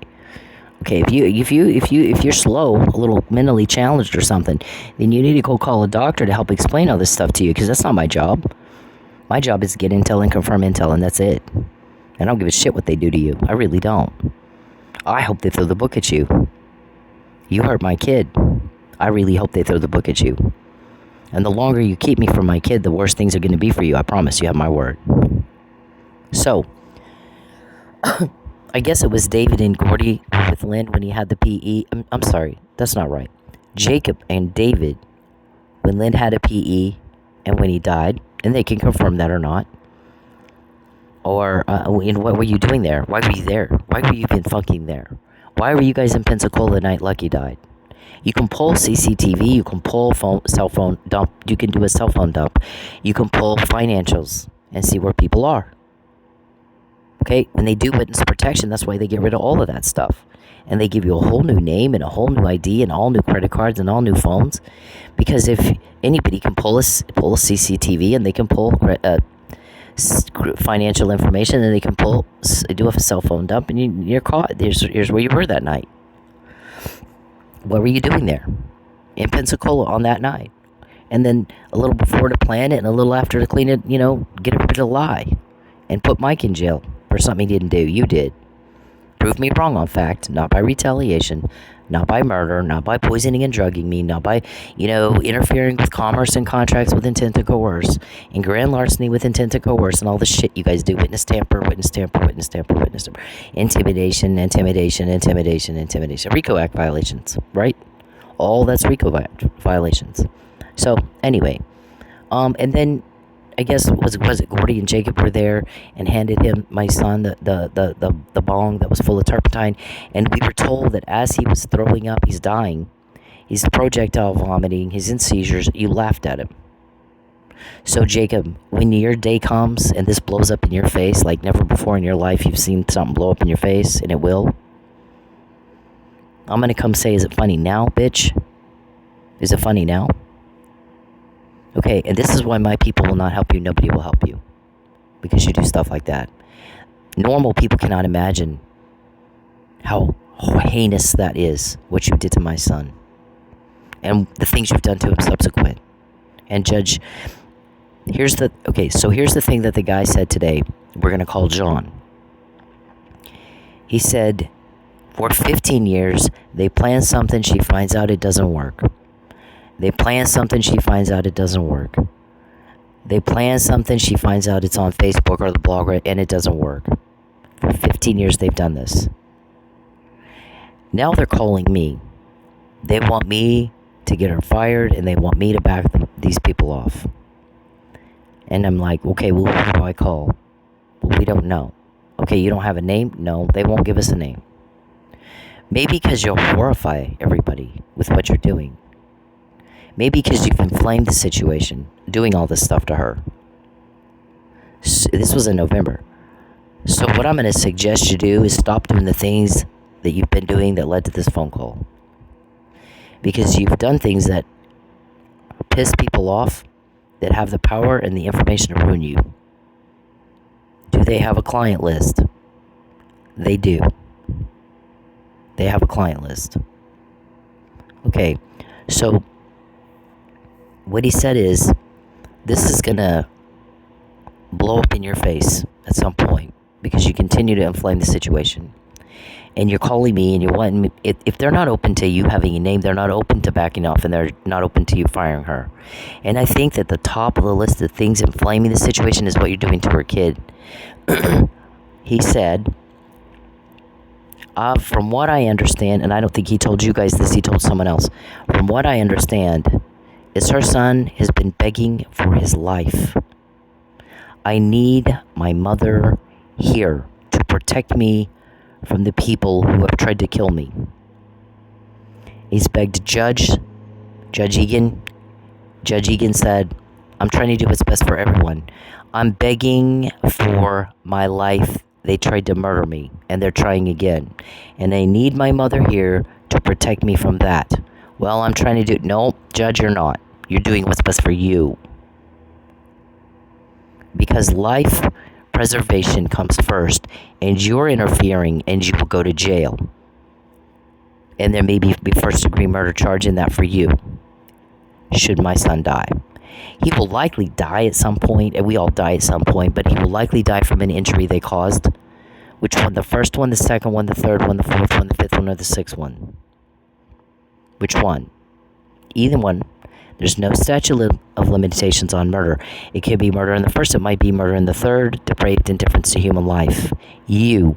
Okay, if you're slow, a little mentally challenged or something, then you need to go call a doctor to help explain all this stuff to you, because that's not my job. My job is to get intel and confirm intel, and that's it. I don't give a shit what they do to you. I really don't. I hope they throw the book at you. You hurt my kid. I really hope they throw the book at you. And the longer you keep me from my kid, the worse things are going to be for you. I promise you have my word. So, I guess it was David and Gordy with Lynn when he had the PE. I'm sorry, that's not right. Jacob and David when Lynn had a PE and when he died, and they can confirm that or not. Or, what were you doing there? Why were you there? Why were you even fucking there? Why were you guys in Pensacola the night Lucky died? You can pull CCTV, you can pull cell phone dump, you can do a cell phone dump. You can pull financials and see where people are. Okay, when they do witness protection, that's why they get rid of all of that stuff. And they give you a whole new name and a whole new ID and all new credit cards and all new phones. Because if anybody can pull a CCTV and they can pull financial information and they can do a cell phone dump and you're caught. Here's where you were that night. What were you doing there? In Pensacola on that night. And then a little before to plan it and a little after to clean it, get everybody to lie. And put Mike in jail for something he didn't do. You did. Prove me wrong on fact, not by retaliation, not by murder, not by poisoning and drugging me, not by, interfering with commerce and contracts with intent to coerce, and grand larceny with intent to coerce, and all the shit you guys do. Witness tamper, witness tamper, witness tamper, witness tamper. Intimidation, intimidation, intimidation, intimidation. RICO Act violations, right? All that's RICO Act violations. So, anyway, and then I guess was it Gordy and Jacob were there and handed him, my son, the bong that was full of turpentine, and we were told that as he was throwing up, he's dying, he's projectile vomiting, he's in seizures. You laughed at him. So Jacob, when your day comes and this blows up in your face like never before in your life, you've seen something blow up in your face, and it will. I'm gonna come say, is it funny now, bitch? Is it funny now? Okay, and this is why my people will not help you. Nobody will help you. Because you do stuff like that. Normal people cannot imagine how heinous that is, what you did to my son. And the things you've done to him subsequent. And Judge, here's the thing that the guy said today. We're going to call John. He said, for 15 years, they plan something, she finds out it doesn't work. They plan something, she finds out it doesn't work. They plan something, she finds out it's on Facebook or the blog, and it doesn't work. For 15 years they've done this. Now they're calling me. They want me to get her fired, and they want me to back these people off. And I'm like, okay, well, who do I call? Well, we don't know. Okay, you don't have a name? No, they won't give us a name. Maybe because you'll horrify everybody with what you're doing. Maybe because you've inflamed the situation, doing all this stuff to her. So, this was in November. So what I'm going to suggest you do is stop doing the things that you've been doing that led to this phone call. Because you've done things that piss people off, that have the power and the information to ruin you. Do they have a client list? They do. They have a client list. Okay, so what he said is, this is going to blow up in your face at some point because you continue to inflame the situation. And you're calling me and you're wanting me. If they're not open to you having a name, they're not open to backing off, and they're not open to you firing her. And I think that the top of the list of things inflaming the situation is what you're doing to her kid. He said, from what I understand, and I don't think he told you guys this, he told someone else. From what I understand, is her son has been begging for his life. I need my mother here to protect me from the people who have tried to kill me. He's begged Judge Egan. Judge Egan said, I'm trying to do what's best for everyone. I'm begging for my life. They tried to murder me, and they're trying again. And I need my mother here to protect me from that. Well, I'm trying to do... No, Judge, you're not. You're doing what's best for you. Because life preservation comes first, and you're interfering, and you will go to jail. And there may be first-degree murder charge in that for you, should my son die. He will likely die at some point, and we all die at some point, but he will likely die from an injury they caused. Which one? The first one, the second one, the third one, the fourth one, the fifth one, or the sixth one? Which one? Either one. There's no statute of limitations on murder. It could be murder in the first, it might be murder in the third, depraved indifference to human life. You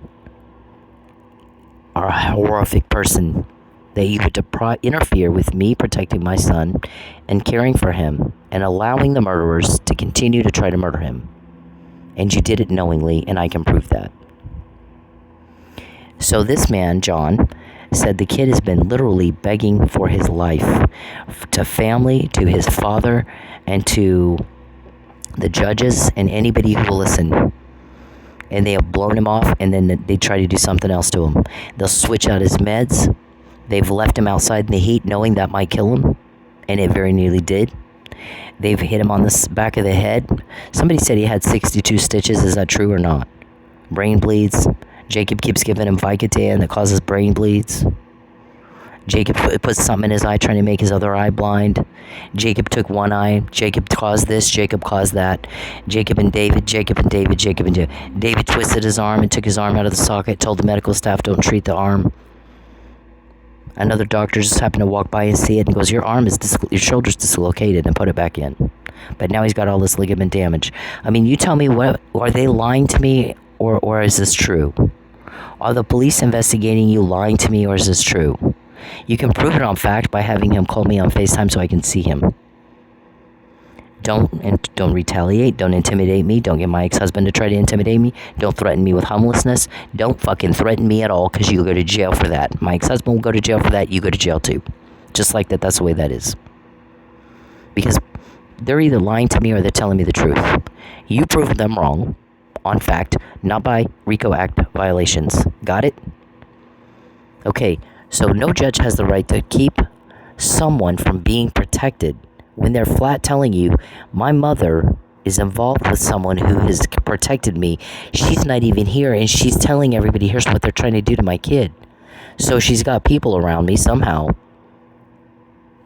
are a horrific person that you would interfere with me protecting my son and caring for him and allowing the murderers to continue to try to murder him. And you did it knowingly, and I can prove that. So this man, John, said the kid has been literally begging for his life to family, to his father, and to the judges and anybody who will listen. And they have blown him off, and then they try to do something else to him. They'll switch out his meds. They've left him outside in the heat knowing that might kill him, and it very nearly did. They've hit him on the back of the head. Somebody said he had 62 stitches. Is that true or not? Brain bleeds. Jacob keeps giving him Vicodin that causes brain bleeds. Jacob put something in his eye trying to make his other eye blind. Jacob took one eye. Jacob caused this. Jacob caused that. Jacob and David. David twisted his arm and took his arm out of the socket, told the medical staff, don't treat the arm. Another doctor just happened to walk by and see it and goes, your shoulder's dislocated, and put it back in. But now he's got all this ligament damage. I mean, you tell me, what are they lying to me, or is this true? Are the police investigating you lying to me, or is this true? You can prove it on fact by having him call me on FaceTime so I can see him. Don't retaliate. Don't intimidate me. Don't get my ex-husband to try to intimidate me. Don't threaten me with homelessness. Don't fucking threaten me at all, because you go to jail for that. My ex-husband will go to jail for that. You go to jail too. Just like that. That's the way that is. Because they're either lying to me or they're telling me the truth. You prove them wrong on fact, not by RICO Act violations. Got it? Okay, so no judge has the right to keep someone from being protected when they're flat telling you, my mother is involved with someone who has protected me. She's not even here, and she's telling everybody, here's what they're trying to do to my kid. So she's got people around me somehow.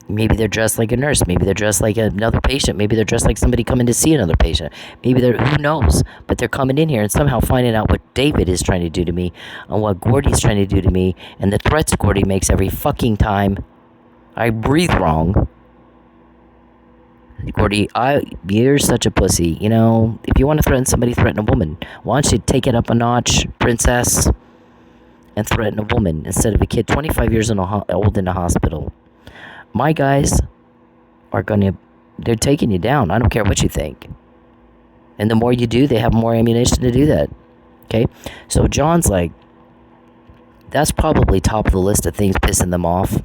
Maybe they're dressed like a nurse. Maybe they're dressed like another patient. Maybe they're dressed like somebody coming to see another patient. Maybe they're, who knows? But they're coming in here and somehow finding out what David is trying to do to me and what Gordy's trying to do to me and the threats Gordy makes every fucking time I breathe wrong. Gordy, you're such a pussy. You know, if you want to threaten somebody, threaten a woman. Why don't you take it up a notch, princess, and threaten a woman instead of a kid 25 years old in a hospital? My guys are they're taking you down. I don't care what you think. And the more you do, they have more ammunition to do that. Okay? So John's like, that's probably top of the list of things pissing them off,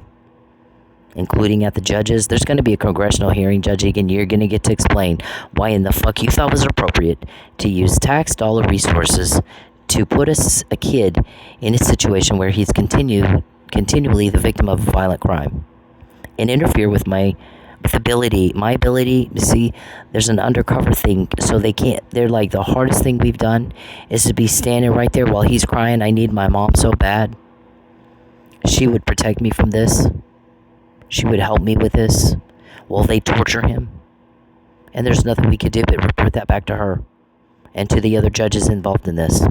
including at the judges. There's going to be a congressional hearing, Judge Egan. You're going to get to explain why in the fuck you thought it was appropriate to use tax dollar resources to put a kid in a situation where he's continually the victim of violent crime and interfere with my ability. See, there's an undercover thing, so they can't. They're like, the hardest thing we've done is to be standing right there while he's crying, I need my mom so bad. She would protect me from this. She would help me with this. Well, they torture him. And there's nothing we could do but report that back to her and to the other judges involved in this.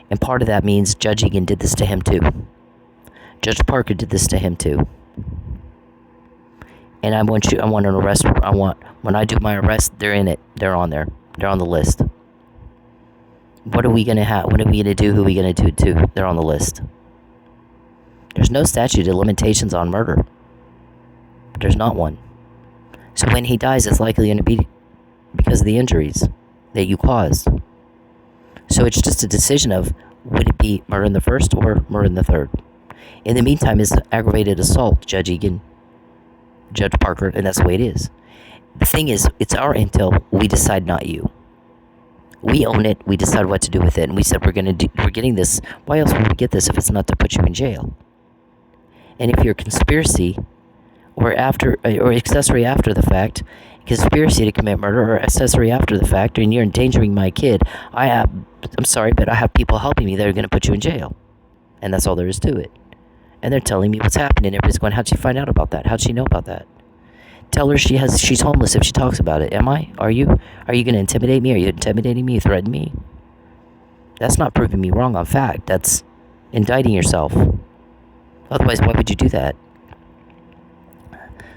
And part of that means Judge Egan did this to him too. Judge Parker did this to him too. And when I do my arrest, they're in it. They're on there. They're on the list. What are we going to have? What are we going to do? Who are we going to do it to? They're on the list. There's no statute of limitations on murder. There's not one. So when he dies, it's likely going to be because of the injuries that you caused. So it's just a decision of, would it be murder in the first or murder in the third? In the meantime, it's aggravated assault, Judge Egan, Judge Parker, and that's the way it is. The thing is, it's our intel. We decide, not you. We own it. We decide what to do with it. And we said we're getting this. Why else would we get this if it's not to put you in jail? And if you're conspiracy or accessory after the fact, conspiracy to commit murder or accessory after the fact, and you're endangering my kid, I'm sorry, but I have people helping me that are going to put you in jail. And that's all there is to it. And they're telling me what's happening. Everybody's going, how'd she find out about that? How'd she know about that? Tell her she's homeless if she talks about it. Am I? Are you? Are you going to intimidate me? Are you intimidating me? Threaten me? That's not proving me wrong on fact. That's indicting yourself. Otherwise, why would you do that?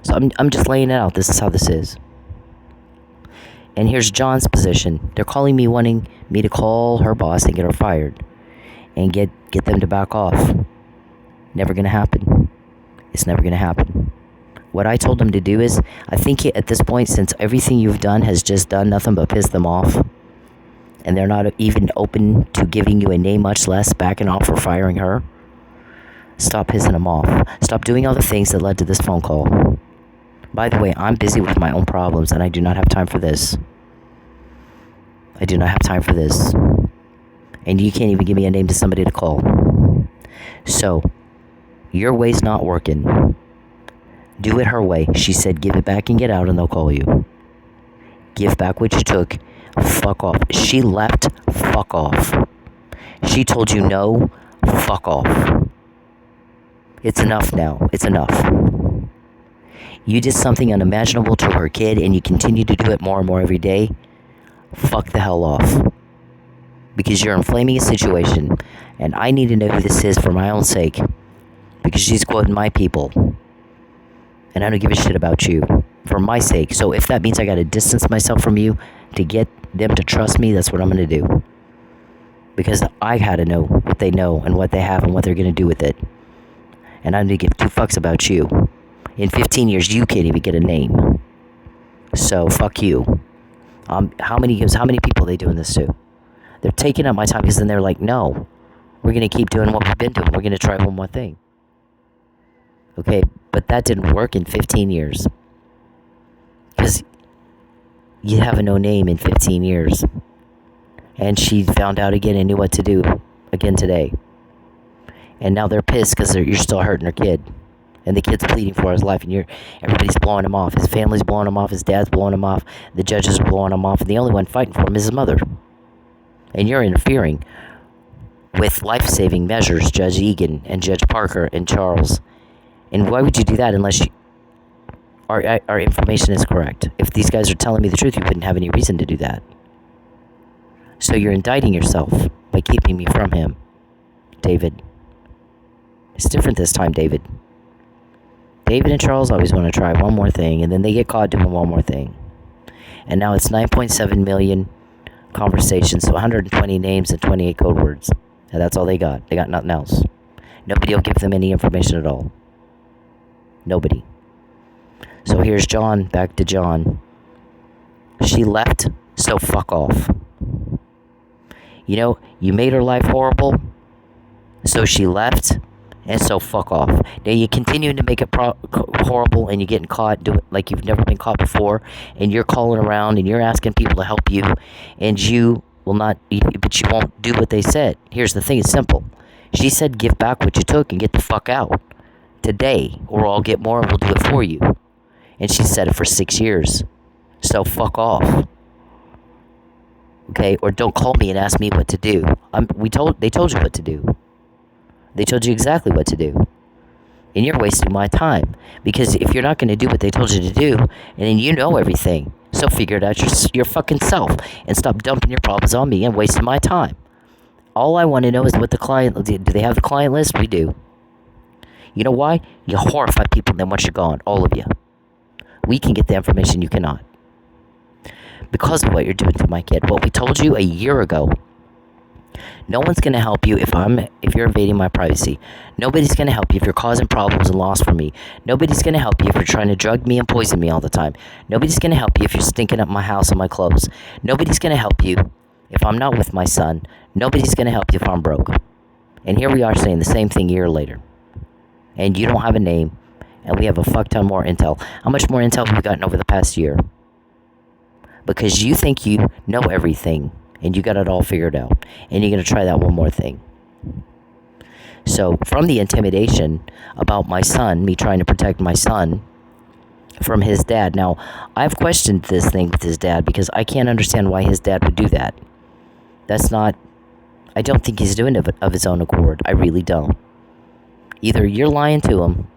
So I'm just laying it out. This is how this is. And here's John's position. They're calling me, wanting me to call her boss and get her fired. And get them to back off. Never going to happen. It's never going to happen. What I told them to do is, I think at this point, since everything you've done has just done nothing but piss them off, and they're not even open to giving you a name, much less backing off or firing her, stop pissing them off. Stop doing all the things that led to this phone call. By the way, I'm busy with my own problems, and I do not have time for this. I do not have time for this. And you can't even give me a name to somebody to call. So, your way's not working. Do it her way. She said, give it back and get out, and they'll call you. Give back what you took. Fuck off. She left. Fuck off. She told you no. Fuck off. It's enough now. It's enough. You did something unimaginable to her kid and you continue to do it more and more every day. Fuck the hell off. Because you're inflaming a situation. And I need to know who this is for my own sake. Because she's quoting my people. And I don't give a shit about you. For my sake. So if that means I gotta distance myself from you to get them to trust me, that's what I'm gonna do. Because I gotta know what they know and what they have and what they're gonna do with it. And I don't give two fucks about you. In 15 years, you can't even get a name. So, fuck you. How many people are they doing this to? They're taking up my time because then they're like, no, we're going to keep doing what we've been doing. We're going to try one more thing. Okay, but that didn't work in 15 years. Because you have a no name in 15 years. And she found out again and knew what to do again today. And now they're pissed because you're still hurting her kid. And the kid's pleading for his life, and everybody's blowing him off. His family's blowing him off. His dad's blowing him off. The judges are blowing him off. And the only one fighting for him is his mother. And you're interfering with life-saving measures, Judge Egan and Judge Parker and Charles. And why would you do that unless our information is correct? If these guys are telling me the truth, you wouldn't have any reason to do that. So you're indicting yourself by keeping me from him, David. It's different this time, David. David and Charles always want to try one more thing, and then they get caught doing one more thing. And now it's 9.7 million conversations, so 120 names and 28 code words. And that's all they got. They got nothing else. Nobody will give them any information at all. Nobody. So here's John, back to John. She left, so fuck off. You know, you made her life horrible, so she left. And so fuck off. Now you're continuing to make it horrible, and you're getting caught doing like you've never been caught before, and you're calling around and you're asking people to help you, and you will not, but you won't do what they said. Here's the thing, it's simple. She said give back what you took and get the fuck out today, or I'll get more and we'll do it for you. And she said it for 6 years. So fuck off. Okay, or don't call me and ask me what to do. They told you what to do. They told you exactly what to do. And you're wasting my time. Because if you're not going to do what they told you to do, and then you know everything, so figure it out your fucking self. And stop dumping your problems on me and wasting my time. All I want to know is what the client, do they have the client list? We do. You know why? You horrify people then once you're gone. All of you. We can get the information you cannot. Because of what you're doing to my kid. What we told you a year ago. No one's going to help you if you're invading my privacy. Nobody's going to help you if you're causing problems and loss for me. Nobody's going to help you if you're trying to drug me and poison me all the time. Nobody's going to help you if you're stinking up my house and my clothes. Nobody's going to help you if I'm not with my son. Nobody's going to help you if I'm broke. And here we are saying the same thing a year later. And you don't have a name. And we have a fuck ton more intel. How much more intel have we gotten over the past year? Because you think you know everything. And you got it all figured out. And you're going to try that one more thing. So, from the intimidation about my son, me trying to protect my son from his dad. Now, I've questioned this thing with his dad because I can't understand why his dad would do that. That's not... I don't think he's doing it of his own accord. I really don't. Either you're lying to him,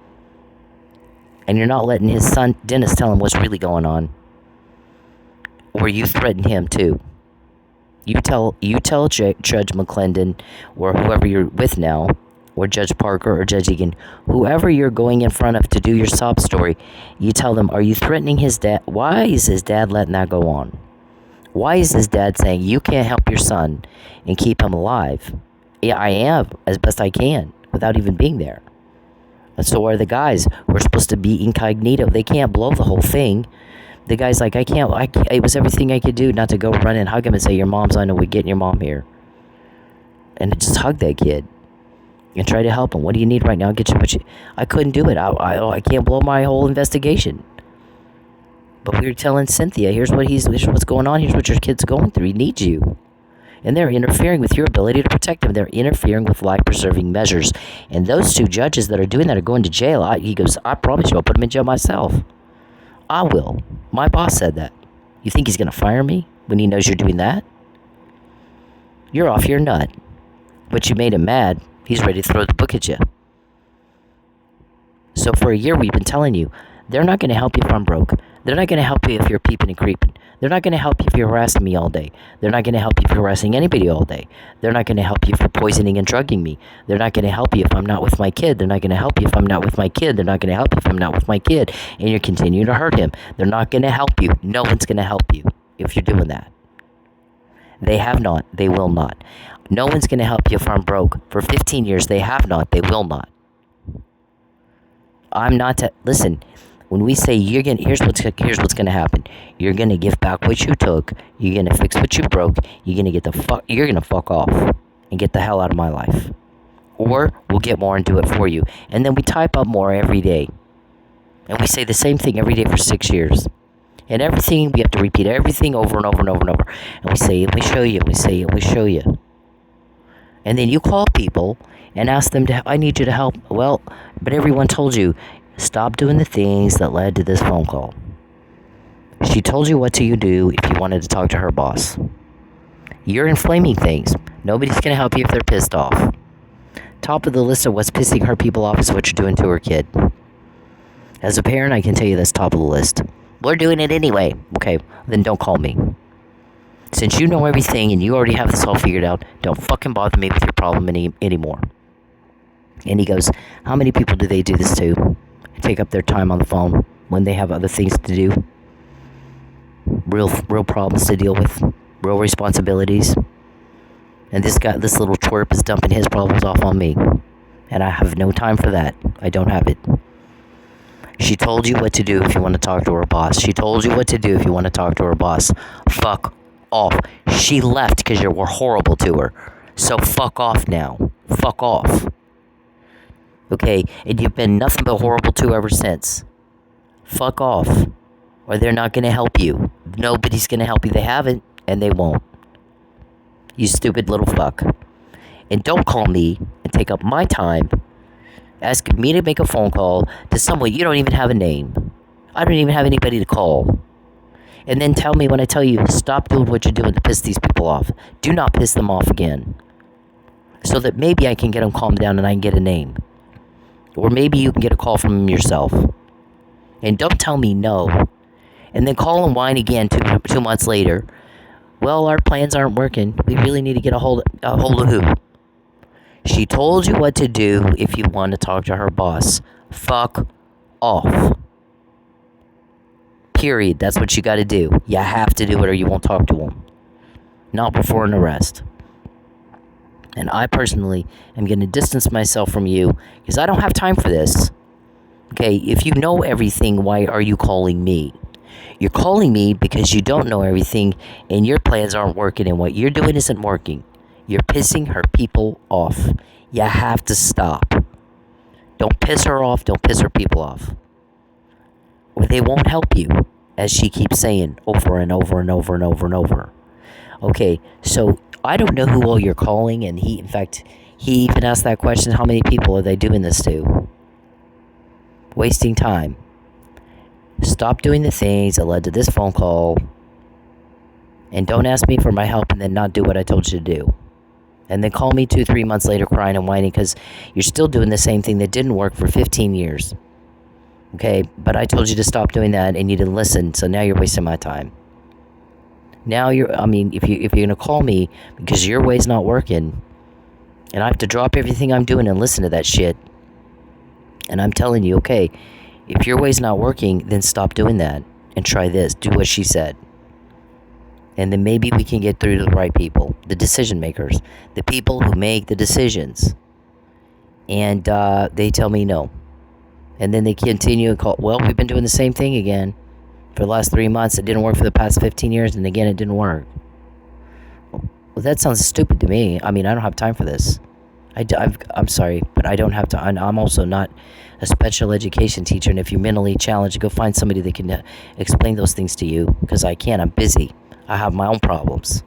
and you're not letting his son, Dennis, tell him what's really going on, or you threaten him too. You tell Judge McClendon, or whoever you're with now, or Judge Parker or Judge Egan, whoever you're going in front of to do your sob story, you tell them, are you threatening his dad? Why is his dad letting that go on? Why is his dad saying you can't help your son and keep him alive? Yeah, I am, as best I can, without even being there. And so are the guys who are supposed to be incognito. They can't blow the whole thing. The guy's like, it was everything I could do not to go run and hug him and say, your mom's on the way, getting your mom here. And just hug that kid. And try to help him. What do you need right now? I'll get you what you... I couldn't do it. I can't blow my whole investigation. But we were telling Cynthia, here's what's going on. Here's what your kid's going through. He needs you. And they're interfering with your ability to protect him. They're interfering with life-preserving measures. And those two judges that are doing that are going to jail. He goes, I promise you, I'll put him in jail myself. I will. My boss said that. You think he's going to fire me when he knows you're doing that? You're off your nut. But you made him mad. He's ready to throw the book at you. So for a year, we've been telling you, they're not going to help you if I'm broke. They're not going to help you if you're peeping and creeping. They're not going to help you if you're harassing me all day. They're not going to help you if you're harassing anybody all day. They're not going to help you if you're poisoning and drugging me. They're not going to help you if I'm not with my kid. They're not going to help you if I'm not with my kid. They're not going to help you if I'm not with my kid. And you're continuing to hurt him. They're not going to help you. No one's going to help you if you're doing that. They have not. They will not. No one's going to help you if I'm broke. For 15 years, they have not. They will not. I'm not to listen. When we say here's what's gonna happen. You're gonna give back what you took. You're gonna fix what you broke. You're gonna fuck off and get the hell out of my life. Or we'll get more and do it for you. And then we type up more every day. And we say the same thing every day for 6 years. And everything, we have to repeat everything over and over and over and over. And we say it, we show you, we say it, we show you. And then you call people and ask them I need you to help. Well, but everyone told you, stop doing the things that led to this phone call. She told you what to do if you wanted to talk to her boss. You're inflaming things. Nobody's going to help you if they're pissed off. Top of the list of what's pissing her people off is what you're doing to her kid. As a parent, I can tell you that's top of the list. We're doing it anyway. Okay, then don't call me. Since you know everything and you already have this all figured out, don't fucking bother me with your problem anymore. And he goes, how many people do they do this to? Take up their time on the phone when they have other things to do. Real problems to deal with. Real responsibilities. And this little twerp is dumping his problems off on me. And I have no time for that. I don't have it. She told you what to do if you want to talk to her boss. She told you what to do if you want to talk to her boss. Fuck off. She left because you were horrible to her. So fuck off now. Fuck off. Okay, and you've been nothing but horrible to ever since. Fuck off. Or they're not going to help you. Nobody's going to help you. They haven't, and they won't. You stupid little fuck. And don't call me and take up my time asking me to make a phone call to someone you don't even have a name. I don't even have anybody to call. And then tell me when I tell you, stop doing what you're doing to piss these people off. Do not piss them off again. So that maybe I can get them calmed down and I can get a name. Or maybe you can get a call from him yourself. And don't tell me no. And then call and whine again 2 months later. Well, our plans aren't working. We really need to get a hold of who? She told you what to do if you want to talk to her boss. Fuck off. Period. That's what you got to do. You have to do it or you won't talk to him. Not before an arrest. And I personally am going to distance myself from you because I don't have time for this. Okay, if you know everything, why are you calling me? You're calling me because you don't know everything and your plans aren't working and what you're doing isn't working. You're pissing her people off. You have to stop. Don't piss her off. Don't piss her people off. Or they won't help you, as she keeps saying over and over and over and over and over. Okay, so I don't know who all you're calling, and he even asked that question, how many people are they doing this to? Wasting time. Stop doing the things that led to this phone call, and don't ask me for my help and then not do what I told you to do. And then call me 2-3 months later crying and whining because you're still doing the same thing that didn't work for 15 years. Okay, but I told you to stop doing that and you didn't listen, so now you're wasting my time. Now if you're going to call me because your way's not working, and I have to drop everything I'm doing and listen to that shit, and I'm telling you, okay, if your way's not working, then stop doing that and try this. Do what she said. And then maybe we can get through to the right people, the decision makers, the people who make the decisions. And they tell me no. And then they continue and call, well, we've been doing the same thing again for the last 3 months. It didn't work for the past 15 years, and again, it didn't work. Well, that sounds stupid to me. I mean, I don't have time for this. I'm sorry, but I don't have time. I'm also not a special education teacher, and if you're mentally challenged, go find somebody that can explain those things to you, because I can't. I'm busy. I have my own problems.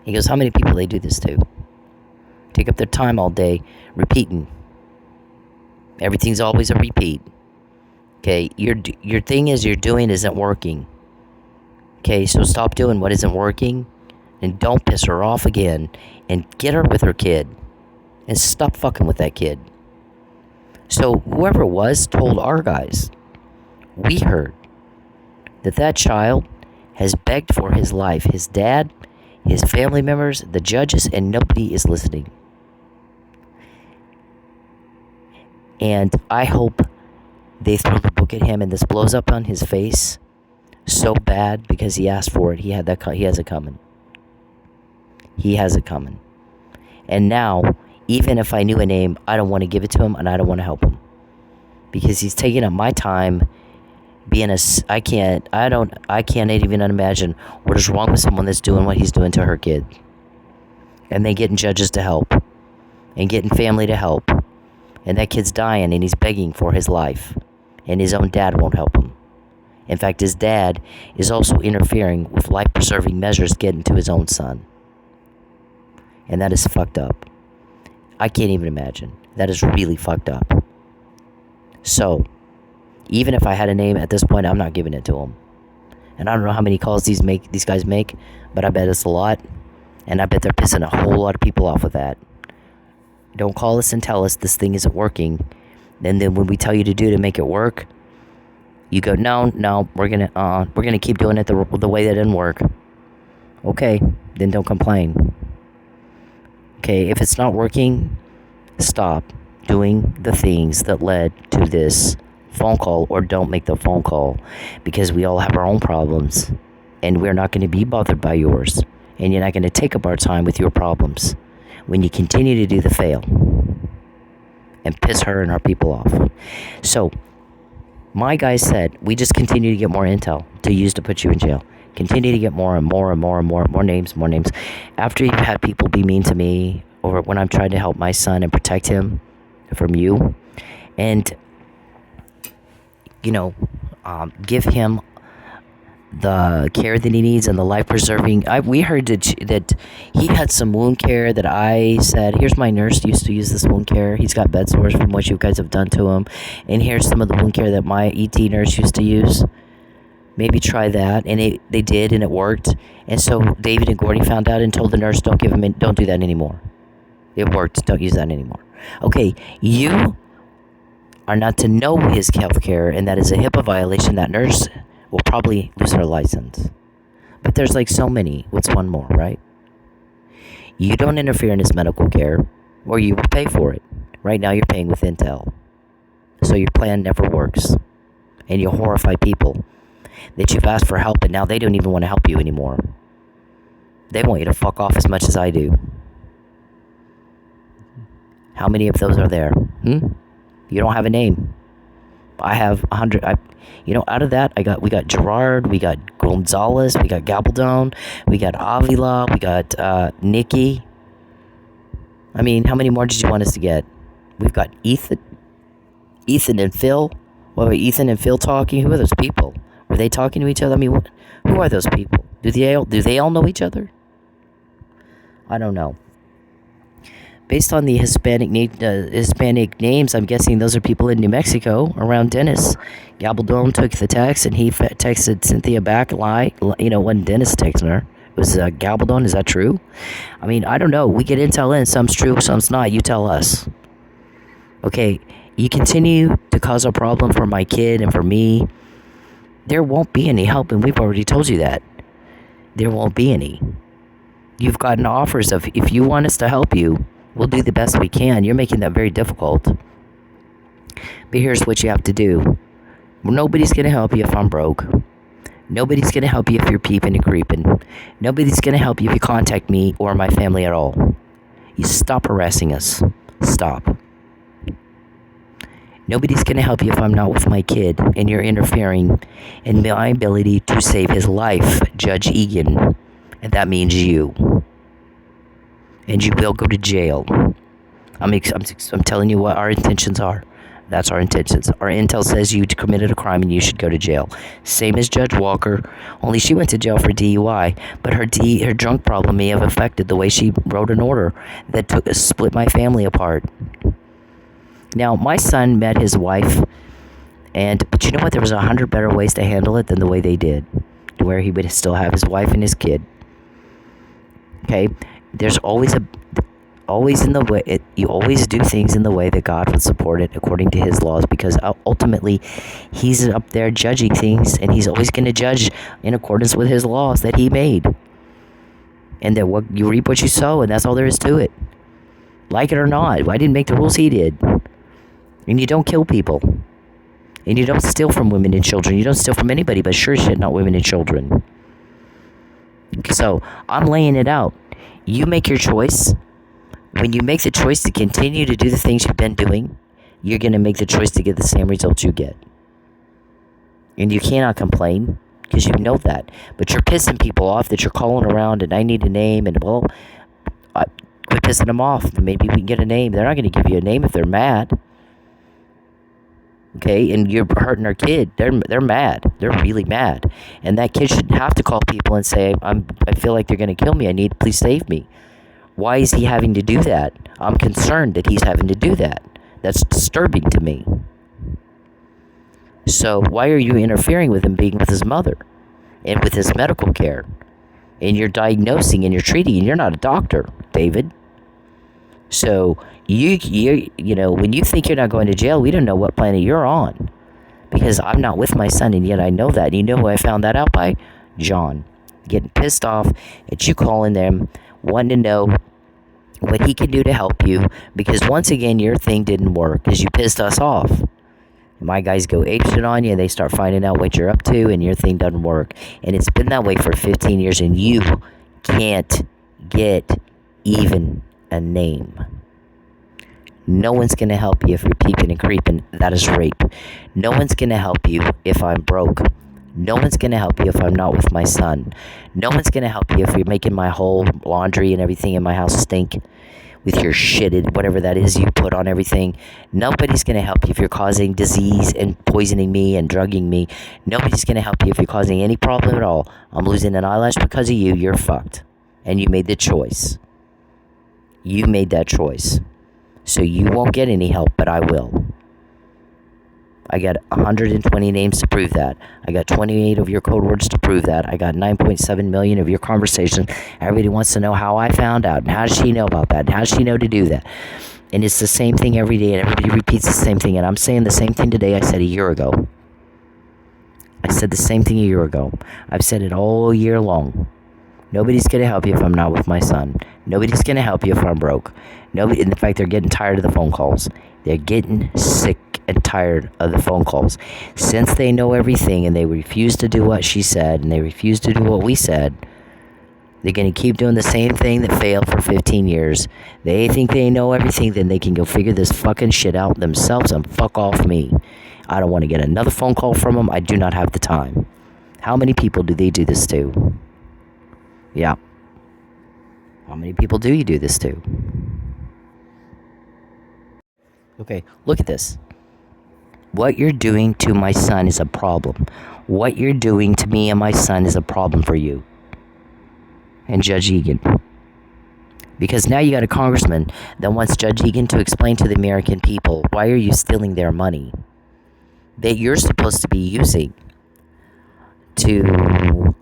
He goes, how many people they do this to? Take up their time all day repeating. Everything's always a repeat. Okay, your thing is you're doing isn't working. Okay, so stop doing what isn't working, and don't piss her off again, and get her with her kid, and stop fucking with that kid. So whoever it was told our guys. We heard that child has begged for his life. His dad, his family members, the judges, and nobody is listening. And I hope they throw the book at him and this blows up on his face so bad because he asked for it. He has it coming. He has it coming. And now, even if I knew a name, I don't want to give it to him and I don't want to help him. Because he's taking up my time being I can't even imagine what is wrong with someone that's doing what he's doing to her kid. And they getting judges to help. And getting family to help. And that kid's dying and he's begging for his life. And his own dad won't help him. In fact, his dad is also interfering with life-preserving measures getting to his own son. And that is fucked up. I can't even imagine. That is really fucked up. So, even if I had a name at this point, I'm not giving it to him. And I don't know how many calls these guys make, but I bet it's a lot. And I bet they're pissing a whole lot of people off with that. Don't call us and tell us this thing isn't working. And then when we tell you to make it work, you go, no, we're gonna keep doing it the way that didn't work. Okay, then don't complain. Okay, if it's not working, stop doing the things that led to this phone call, or don't make the phone call, because we all have our own problems, and we're not going to be bothered by yours, and you're not going to take up our time with your problems when you continue to do the fail and piss her and our people off. So, my guy said, we just continue to get more intel to use to put you in jail. Continue to get more and more and more and more names. After you've had people be mean to me, or when I'm trying to help my son and protect him from you, and, give him the care that he needs and the life-preserving. We heard that he had some wound care that I said, here's my nurse used to use this wound care. He's got bed sores from what you guys have done to him. And here's some of the wound care that my ET nurse used to use. Maybe try that. And they did, and it worked. And so David and Gordy found out and told the nurse, don't do that anymore. It worked. Don't use that anymore. Okay, you are not to know his health care, and that is a HIPAA violation. That nurse will probably lose her license. But there's like so many. What's one more, right? You don't interfere in his medical care, or you will pay for it. Right now you're paying with Intel. So your plan never works. And you horrify people that you've asked for help, and now they don't even want to help you anymore. They want you to fuck off as much as I do. How many of those are there? You don't have a name. I have 100. Out of that, we got Gerard, we got Gonzalez, we got Gabaldon, we got Avila, we got Nikki. I mean, how many more did you want us to get? We've got Ethan and Phil. What were Ethan and Phil talking? Who are those people? Were they talking to each other? I mean, who are those people? Do they all know each other? I don't know. Based on the Hispanic names, I'm guessing those are people in New Mexico around Dennis. Gabaldon took the text, and he texted Cynthia back. When Dennis texting her, it was Gabaldon. Is that true? I mean, I don't know. We get intel in. Some's true, some's not. You tell us. Okay, you continue to cause a problem for my kid and for me. There won't be any help, and we've already told you that. There won't be any. You've gotten offers of, if you want us to help you, we'll do the best we can. You're making that very difficult. But here's what you have to do. Nobody's going to help you if I'm broke. Nobody's going to help you if you're peeping and creeping. Nobody's going to help you if you contact me or my family at all. You stop harassing us. Stop. Nobody's going to help you if I'm not with my kid and you're interfering in my ability to save his life, Judge Egan. And that means you. And you will go to jail. I'm telling you what our intentions are. That's our intentions. Our intel says you committed a crime and you should go to jail. Same as Judge Walker, only she went to jail for DUI, but her drunk problem may have affected the way she wrote an order that split my family apart. Now, my son met his wife, but you know what? There was 100 better ways to handle it than the way they did, to where he would still have his wife and his kid. Okay? There's always always in the way. You always do things in the way that God would support it according to His laws, because ultimately, He's up there judging things, and He's always going to judge in accordance with His laws that He made. And that what you reap what you sow, and that's all there is to it. Like it or not, I didn't make the rules, He did. And you don't kill people. And you don't steal from women and children. You don't steal from anybody, but sure shit, not women and children. So, I'm laying it out. You make your choice. When you make the choice to continue to do the things you've been doing, you're going to make the choice to get the same results you get. And you cannot complain, because you know that. But you're pissing people off that you're calling around, and I need a name, and well, quit pissing them off. Maybe we can get a name. They're not going to give you a name if they're mad. Okay, and you're hurting our kid. They're mad. They're really mad. And that kid shouldn't have to call people and say, I feel like they're going to kill me. Please save me. Why is he having to do that? I'm concerned that he's having to do that. That's disturbing to me. So why are you interfering with him being with his mother and with his medical care? And you're diagnosing and you're treating, and you're not a doctor, David. So you know, when you think you're not going to jail, we don't know what planet you're on. Because I'm not with my son, and yet I know that. And you know who I found that out by? John. Getting pissed off at you calling them, wanting to know what he can do to help you, because once again your thing didn't work because you pissed us off. My guys go apeshit on you, and they start finding out what you're up to, and your thing doesn't work. And it's been that way for 15 years, and you can't get even a name. No one's going to help you if you're peeping and creeping. That is rape. No one's going to help you if I'm broke. No one's going to help you if I'm not with my son. No one's going to help you if you're making my whole laundry and everything in my house stink with your shitted, whatever that is you put on everything. Nobody's going to help you if you're causing disease and poisoning me and drugging me. Nobody's going to help you if you're causing any problem at all. I'm losing an eyelash because of you. You're fucked. And you made the choice. You made that choice. So you won't get any help, but I will. I got 120 names to prove that. I got 28 of your code words to prove that. I got 9.7 million of your conversation. Everybody wants to know how I found out, and how does she know about that, and how does she know to do that. And it's the same thing every day, and everybody repeats the same thing. And I'm saying the same thing today I said a year ago. I said the same thing a year ago. I've said it all year long. Nobody's going to help you if I'm not with my son. Nobody's going to help you if I'm broke. Nobody. In fact, they're getting tired of the phone calls. They're getting sick and tired of the phone calls. Since they know everything and they refuse to do what she said and they refuse to do what we said, they're going to keep doing the same thing that failed for 15 years. They think they know everything, then they can go figure this fucking shit out themselves and fuck off me. I don't want to get another phone call from them. I do not have the time. How many people do they do this to? Yeah. How many people do you do this to? Okay, look at this. What you're doing to my son is a problem. What you're doing to me and my son is a problem for you. And Judge Egan. Because now you got a congressman that wants Judge Egan to explain to the American people, why are you stealing their money that you're supposed to be using to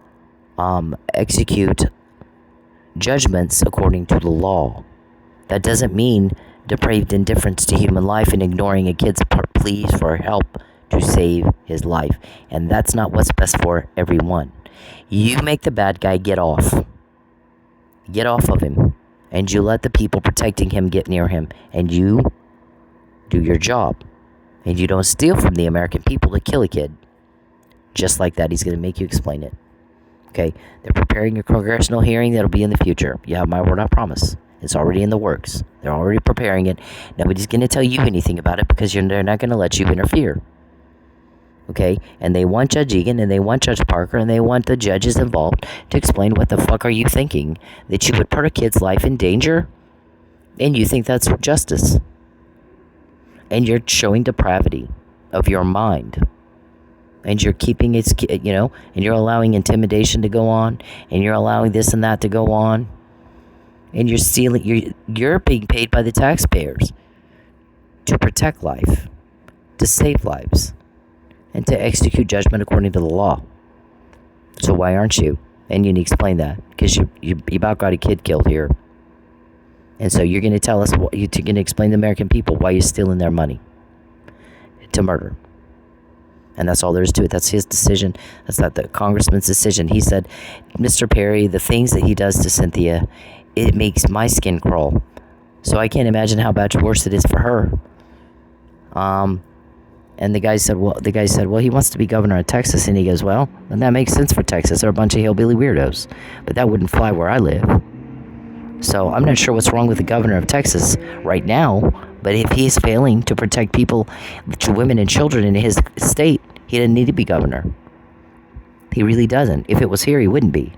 execute judgments according to the law. That doesn't mean depraved indifference to human life and ignoring a kid's pleas for help to save his life. And that's not what's best for everyone. You make the bad guy get off. Get off of him. And you let the people protecting him get near him. And you do your job. And you don't steal from the American people to kill a kid. Just like that, he's going to make you explain it. Okay? They're preparing a congressional hearing that'll be in the future. You have my word, I promise. It's already in the works. They're already preparing it. Nobody's going to tell you anything about it because they're not going to let you interfere. Okay? And they want Judge Egan and they want Judge Parker and they want the judges involved to explain what the fuck are you thinking? That you would put a kid's life in danger? And you think that's justice? And you're showing depravity of your mind. And you're keeping it, and you're allowing intimidation to go on. And you're allowing this and that to go on. And you're stealing, you're being paid by the taxpayers to protect life, to save lives, and to execute judgment according to the law. So why aren't you? And you need to explain that, because you about got a kid killed here. And so you're going to tell us, you're going to explain to the American people why you're stealing their money to murder. And that's all there is to it. That's his decision. That's not the congressman's decision. He said, Mr. Perry, the things that he does to Cynthia, it makes my skin crawl. So I can't imagine how much worse it is for her. And the guy said, well, he wants to be governor of Texas. And he goes, well, then that makes sense for Texas. They're a bunch of hillbilly weirdos. But that wouldn't fly where I live. So I'm not sure what's wrong with the governor of Texas right now. But if he's failing to protect people, women and children in his state, he doesn't need to be governor. He really doesn't. If it was here, he wouldn't be.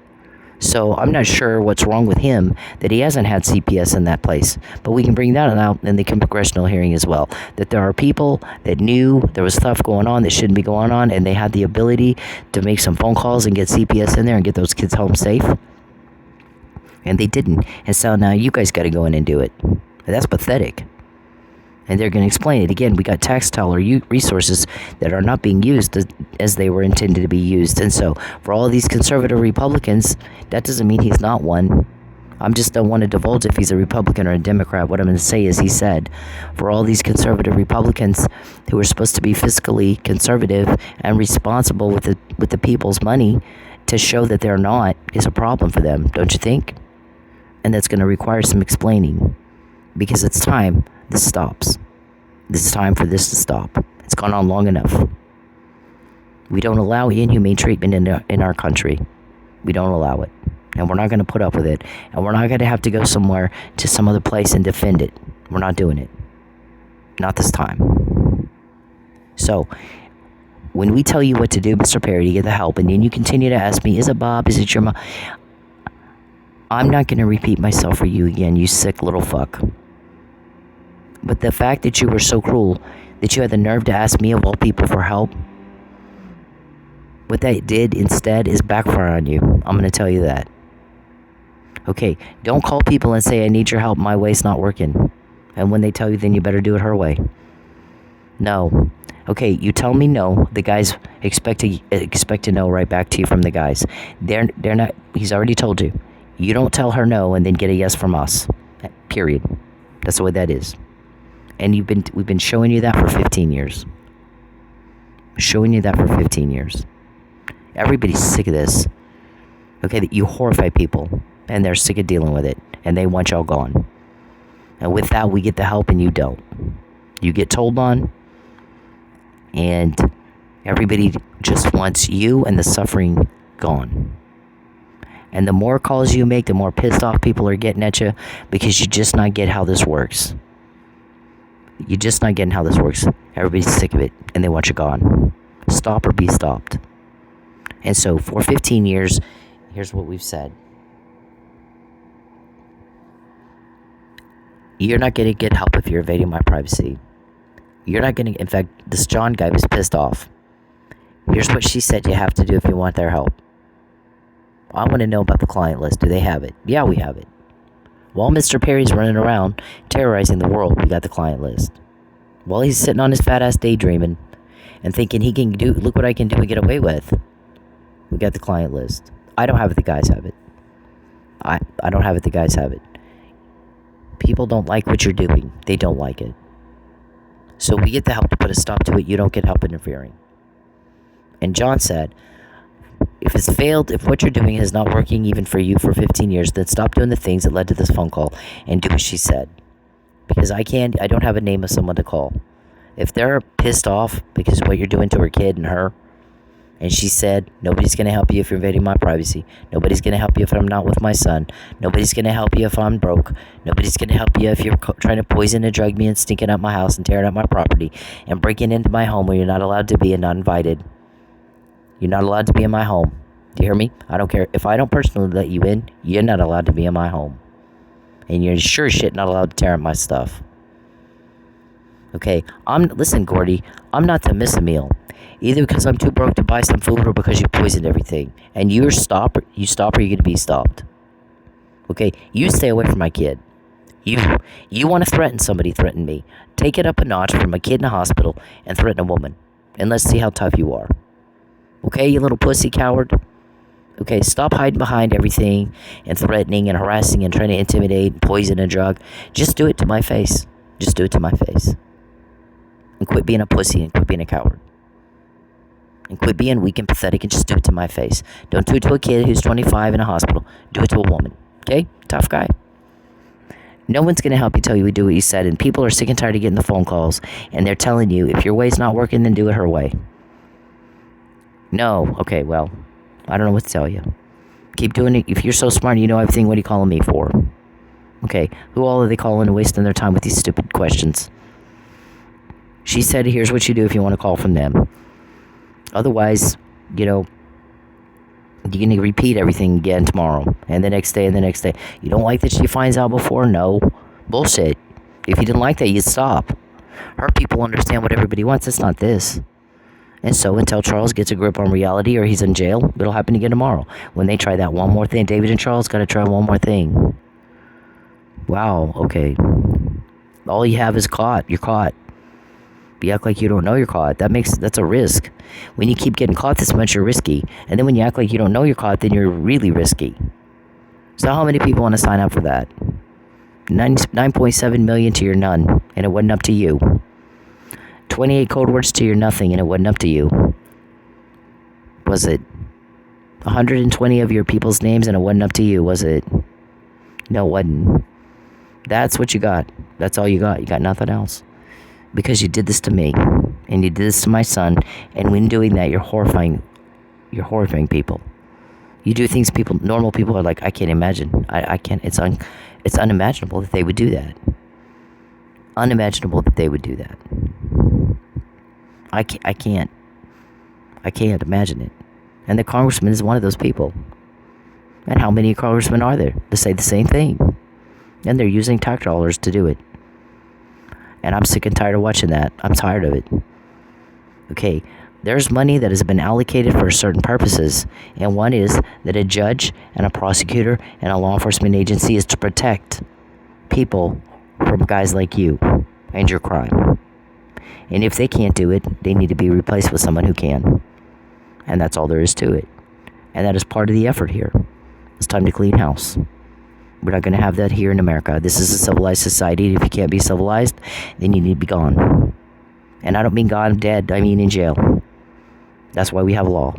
So I'm not sure what's wrong with him that he hasn't had CPS in that place. But we can bring that out in the congressional hearing as well. That there are people that knew there was stuff going on that shouldn't be going on, and they had the ability to make some phone calls and get CPS in there and get those kids home safe. And they didn't. And so now you guys got to go in and do it. And that's pathetic. And they're going to explain it. Again, we got tax dollar resources that are not being used as they were intended to be used. And so for all of these conservative Republicans, that doesn't mean he's not one. I just don't want to divulge if he's a Republican or a Democrat. What I'm going to say is he said, for all these conservative Republicans who are supposed to be fiscally conservative and responsible with the people's money, to show that they're not is a problem for them, don't you think? And that's going to require some explaining, because it's time this stops. This is time for this to stop. It's gone on long enough. We don't allow inhumane treatment in our country. We don't allow it. And we're not going to put up with it. And we're not going to have to go somewhere to some other place and defend it. We're not doing it. Not this time. So, when we tell you what to do, Mr. Perry, to get the help, and then you continue to ask me, is it Bob? Is it your mom? I'm not going to repeat myself for you again, you sick little fuck. But the fact that you were so cruel, that you had the nerve to ask me of all people for help, what that did instead is backfire on you. I'm going to tell you that. Okay, don't call people and say, I need your help, my way's not working. And when they tell you, then you better do it her way. No. Okay, you tell me no, the guys expect to know right back to you from the guys. They're not, he's already told you. You don't tell her no and then get a yes from us. Period. That's the way that is. And we've been showing you that for 15 years. Showing you that for 15 years. Everybody's sick of this. Okay, that you horrify people, and they're sick of dealing with it, and they want y'all gone. And with that, we get the help, and you don't. You get told on, and everybody just wants you and the suffering gone. And the more calls you make, the more pissed off people are getting at you, because you just not get how this works. You're just not getting how this works. Everybody's sick of it, and they want you gone. Stop or be stopped. And so, for 15 years, here's what we've said. You're not going to get help if you're invading my privacy. You're not going to... In fact, this John guy was pissed off. Here's what she said you have to do if you want their help. I want to know about the client list. Do they have it? Yeah, we have it. While Mr. Perry's running around terrorizing the world, we got the client list. While he's sitting on his fat ass daydreaming and thinking he can do, look what I can do and get away with, we got the client list. I don't have it, the guys have it. I don't have it, the guys have it. People don't like what you're doing. They don't like it. So we get the help to put a stop to it. You don't get help interfering. And John said, if it's failed, if what you're doing is not working even for you for 15 years, then stop doing the things that led to this phone call and do what she said. Because I don't have a name of someone to call. If they're pissed off because of what you're doing to her kid and her, and she said, nobody's going to help you if you're invading my privacy. Nobody's going to help you if I'm not with my son. Nobody's going to help you if I'm broke. Nobody's going to help you if you're trying to poison and drug me and stinking up my house and tearing up my property and breaking into my home where you're not allowed to be and not invited. You're not allowed to be in my home. Do you hear me? I don't care. If I don't personally let you in, you're not allowed to be in my home. And you're sure as shit not allowed to tear up my stuff. Okay, listen, Gordy, I'm not to miss a meal. Either because I'm too broke to buy some food or because you poisoned everything. And you stop or you're going to be stopped. Okay, you stay away from my kid. You want to threaten somebody, threaten me. Take it up a notch from a kid in a hospital and threaten a woman. And let's see how tough you are. Okay, you little pussy coward? Okay, stop hiding behind everything and threatening and harassing and trying to intimidate, poison and drug. Just do it to my face. Just do it to my face. And quit being a pussy and quit being a coward. And quit being weak and pathetic and just do it to my face. Don't do it to a kid who's 25 in a hospital. Do it to a woman. Okay? Tough guy. No one's going to help you tell you to do what you said. And people are sick and tired of getting the phone calls. And they're telling you, if your way's not working, then do it her way. No. Okay, well, I don't know what to tell you. Keep doing it. If you're so smart and you know everything, what are you calling me for? Okay, who all are they calling and wasting their time with these stupid questions? She said, here's what you do if you want to call from them. Otherwise, you're going to repeat everything again tomorrow. And the next day and the next day. You don't like that she finds out before? No. Bullshit. If you didn't like that, you'd stop. Her people understand what everybody wants. It's not this. And so until Charles gets a grip on reality or he's in jail, it'll happen again tomorrow. When they try that one more thing, David and Charles got to try one more thing. Wow, okay. All you have is caught. You're caught. You act like you don't know you're caught. That's a risk. When you keep getting caught this much, you're risky. And then when you act like you don't know you're caught, then you're really risky. So how many people want to sign up for that? 9.7 million to your none, and it wasn't up to you. 28 code words to your nothing, and it wasn't up to you. Was it 120 of your people's names, and it wasn't up to you, was it? No, it wasn't. That's what you got. That's all you got. You got nothing else. Because you did this to me, and you did this to my son, and when doing that, you're horrifying people. You do things normal people are like, I can't imagine. I can't, it's unimaginable that they would do that. Unimaginable that they would do that. I can't imagine it. And the congressman is one of those people. And how many congressmen are there to say the same thing? And they're using tax dollars to do it. And I'm sick and tired of watching that. I'm tired of it. Okay, there's money that has been allocated for certain purposes. And one is that a judge and a prosecutor and a law enforcement agency is to protect people from guys like you and your crime. And if they can't do it, they need to be replaced with someone who can. And that's all there is to it. And that is part of the effort here. It's time to clean house. We're not going to have that here in America. This is a civilized society. If you can't be civilized, then you need to be gone. And I don't mean gone dead. I mean in jail. That's why we have law.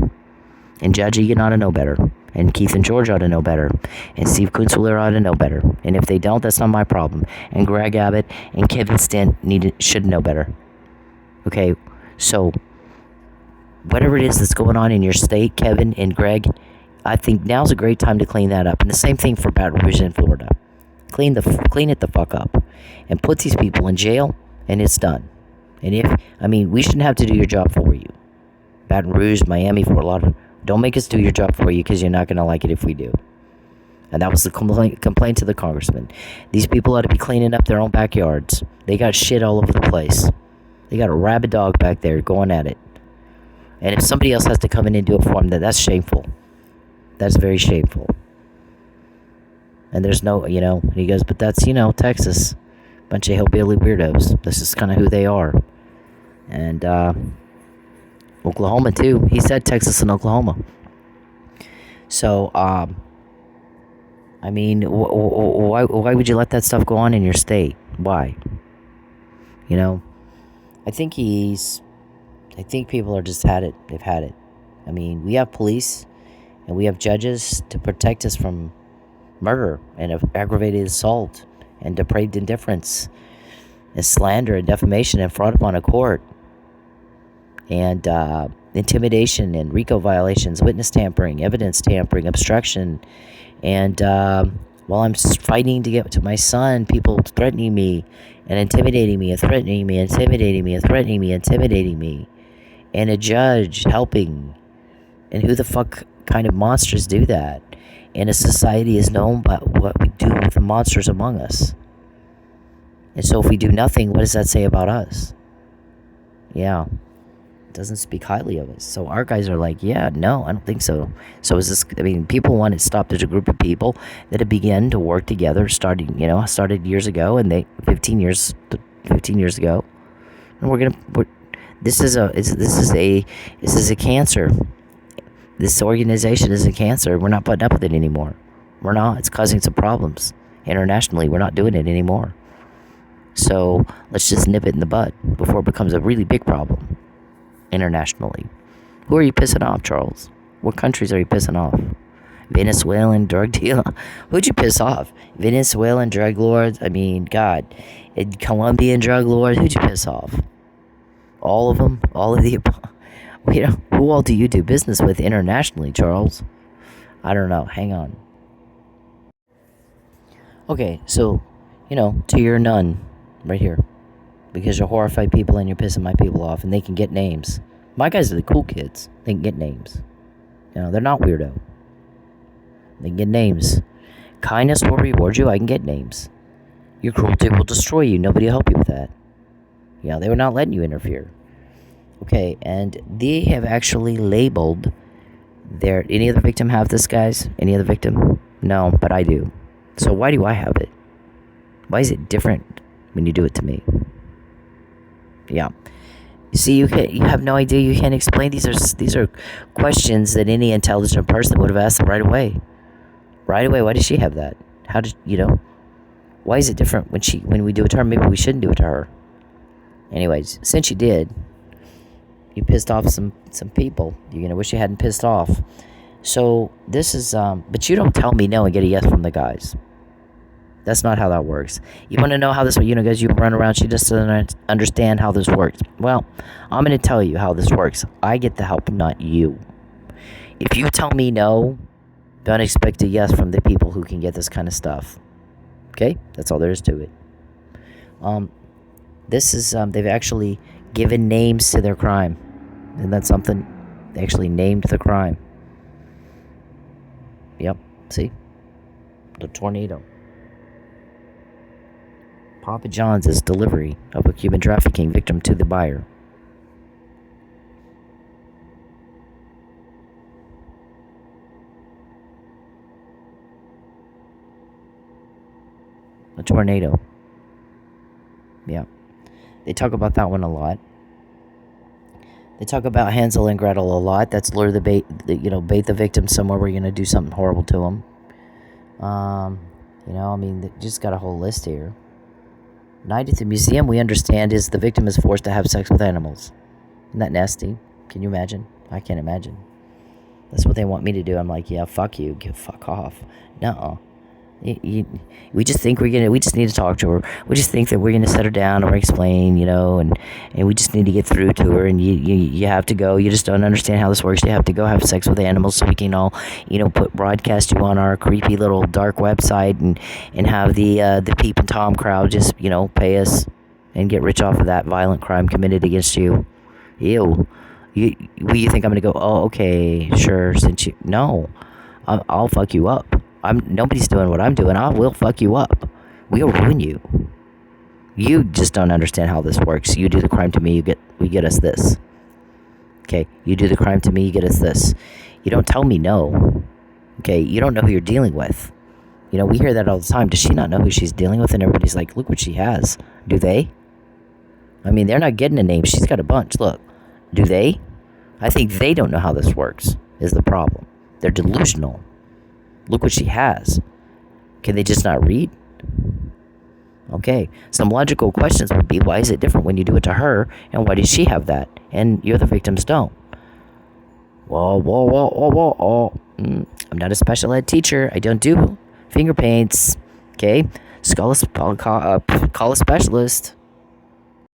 And Judge Egan ought to know better. And Keith and George ought to know better. And Steve Kunstler ought to know better. And if they don't, that's not my problem. And Greg Abbott and Kevin Stent should know better. Okay, so whatever it is that's going on in your state, Kevin and Greg, I think now's a great time to clean that up. And the same thing for Baton Rouge in Florida. Clean it the fuck up. And put these people in jail, and it's done. And we shouldn't have to do your job for you. Baton Rouge, Miami, Fort Lauderdale. Don't make us do your job for you because you're not going to like it if we do. And that was the complaint to the congressman. These people ought to be cleaning up their own backyards. They got shit all over the place. They got a rabid dog back there going at it. And if somebody else has to come in and do it for them, then that's shameful. That's very shameful. And there's no, and he goes, but that's, Texas. Bunch of hillbilly weirdos. This is kind of who they are. And, Oklahoma, too. He said Texas and Oklahoma. So, why would you let that stuff go on in your state? Why? I think people are just had it. They've had it. We have police and we have judges to protect us from murder and aggravated assault and depraved indifference and slander and defamation and fraud upon a court and intimidation and RICO violations, witness tampering, evidence tampering, obstruction. And while I'm fighting to get to my son, people threatening me and intimidating me and threatening me, intimidating me and threatening me, intimidating me. And a judge helping. And who the fuck kind of monsters do that? And a society is known by what we do with the monsters among us. And so if we do nothing, what does that say about us? Yeah. It doesn't speak highly of us. So our guys are like, yeah, no, I don't think so. So is this, people want it stopped. There's a group of people that have begun to work together, started years ago, and 15 years ago. And this is a cancer. This organization is a cancer. We're not putting up with it anymore. We're not. It's causing some problems. Internationally, we're not doing it anymore. So let's just nip it in the bud before it becomes a really big problem internationally. Who are you pissing off, Charles? What countries are you pissing off? Venezuelan drug dealer? Who'd you piss off? Venezuelan drug lords? I mean, God. Colombian drug lords? Who'd you piss off? All of them? All of the above? Who all do you do business with internationally, Charles? I don't know. Hang on. Okay, so, to your none, right here. Because you're horrified people and you're pissing my people off, and they can get names. My guys are the cool kids. They can get names. They're not weirdo. They can get names. Kindness will reward you. I can get names. Your cruelty will destroy you. Nobody will help you with that. They were not letting you interfere. Okay, and they have actually labeled any other victim have this, guys? Any other victim? No, but I do. So why do I have it? Why is it different when you do it to me? Yeah. You see, you have no idea. You can't explain. These are questions that any intelligent person would have asked right away. Right away. Why does she have that? How did Why is it different when we do it to her? Maybe we shouldn't do it to her. Anyways, since you did, you pissed off some people. You're gonna wish you hadn't pissed off. So this is but you don't tell me no and get a yes from the guys. That's not how that works. You want to know how this, guys, you run around, she just doesn't understand how this works. Well, I'm going to tell you how this works. I get the help, not you. If you tell me no, don't expect a yes from the people who can get this kind of stuff. Okay? That's all there is to it. This is, they've actually given names to their crime. Isn't that something? They actually named the crime. Yep. See? The tornado. Papa John's delivery of a human trafficking victim to the buyer. A tornado. Yeah. They talk about that one a lot. They talk about Hansel and Gretel a lot. That's lure the bait the victim somewhere where you're going to do something horrible to them. They just got a whole list here. Night at the museum, we understand, is the victim is forced to have sex with animals. Isn't that nasty? Can you imagine? I can't imagine. That's what they want me to do. I'm like, yeah, fuck you. Fuck off. No. We just think we just need to talk to her. We just think that we're going to set her down or explain, and we just need to get through to her, and you have to go. You just don't understand how this works. You have to go have sex with animals so we can all, broadcast you on our creepy little dark website and have the Peep and Tom crowd just, pay us and get rich off of that violent crime committed against you. Ew. You think I'm going to go, oh, okay, sure, no, I'll fuck you up. Nobody's doing what I'm doing. I will fuck you up. We'll ruin you. You just don't understand how this works. You do the crime to me, we get us this. Okay, you do the crime to me, you get us this. You don't tell me no. Okay, you don't know who you're dealing with. We hear that all the time. Does she not know who she's dealing with? And everybody's like, look what she has. Do they? They're not getting a name. She's got a bunch. Look. Do they? I think they don't know how this works, is the problem. They're delusional. Look what she has. Can they just not read? Okay. Some logical questions would be, why is it different when you do it to her, and why does she have that, and your other victims don't? Whoa. I'm not a special ed teacher. I don't do finger paints. Okay? Call a specialist.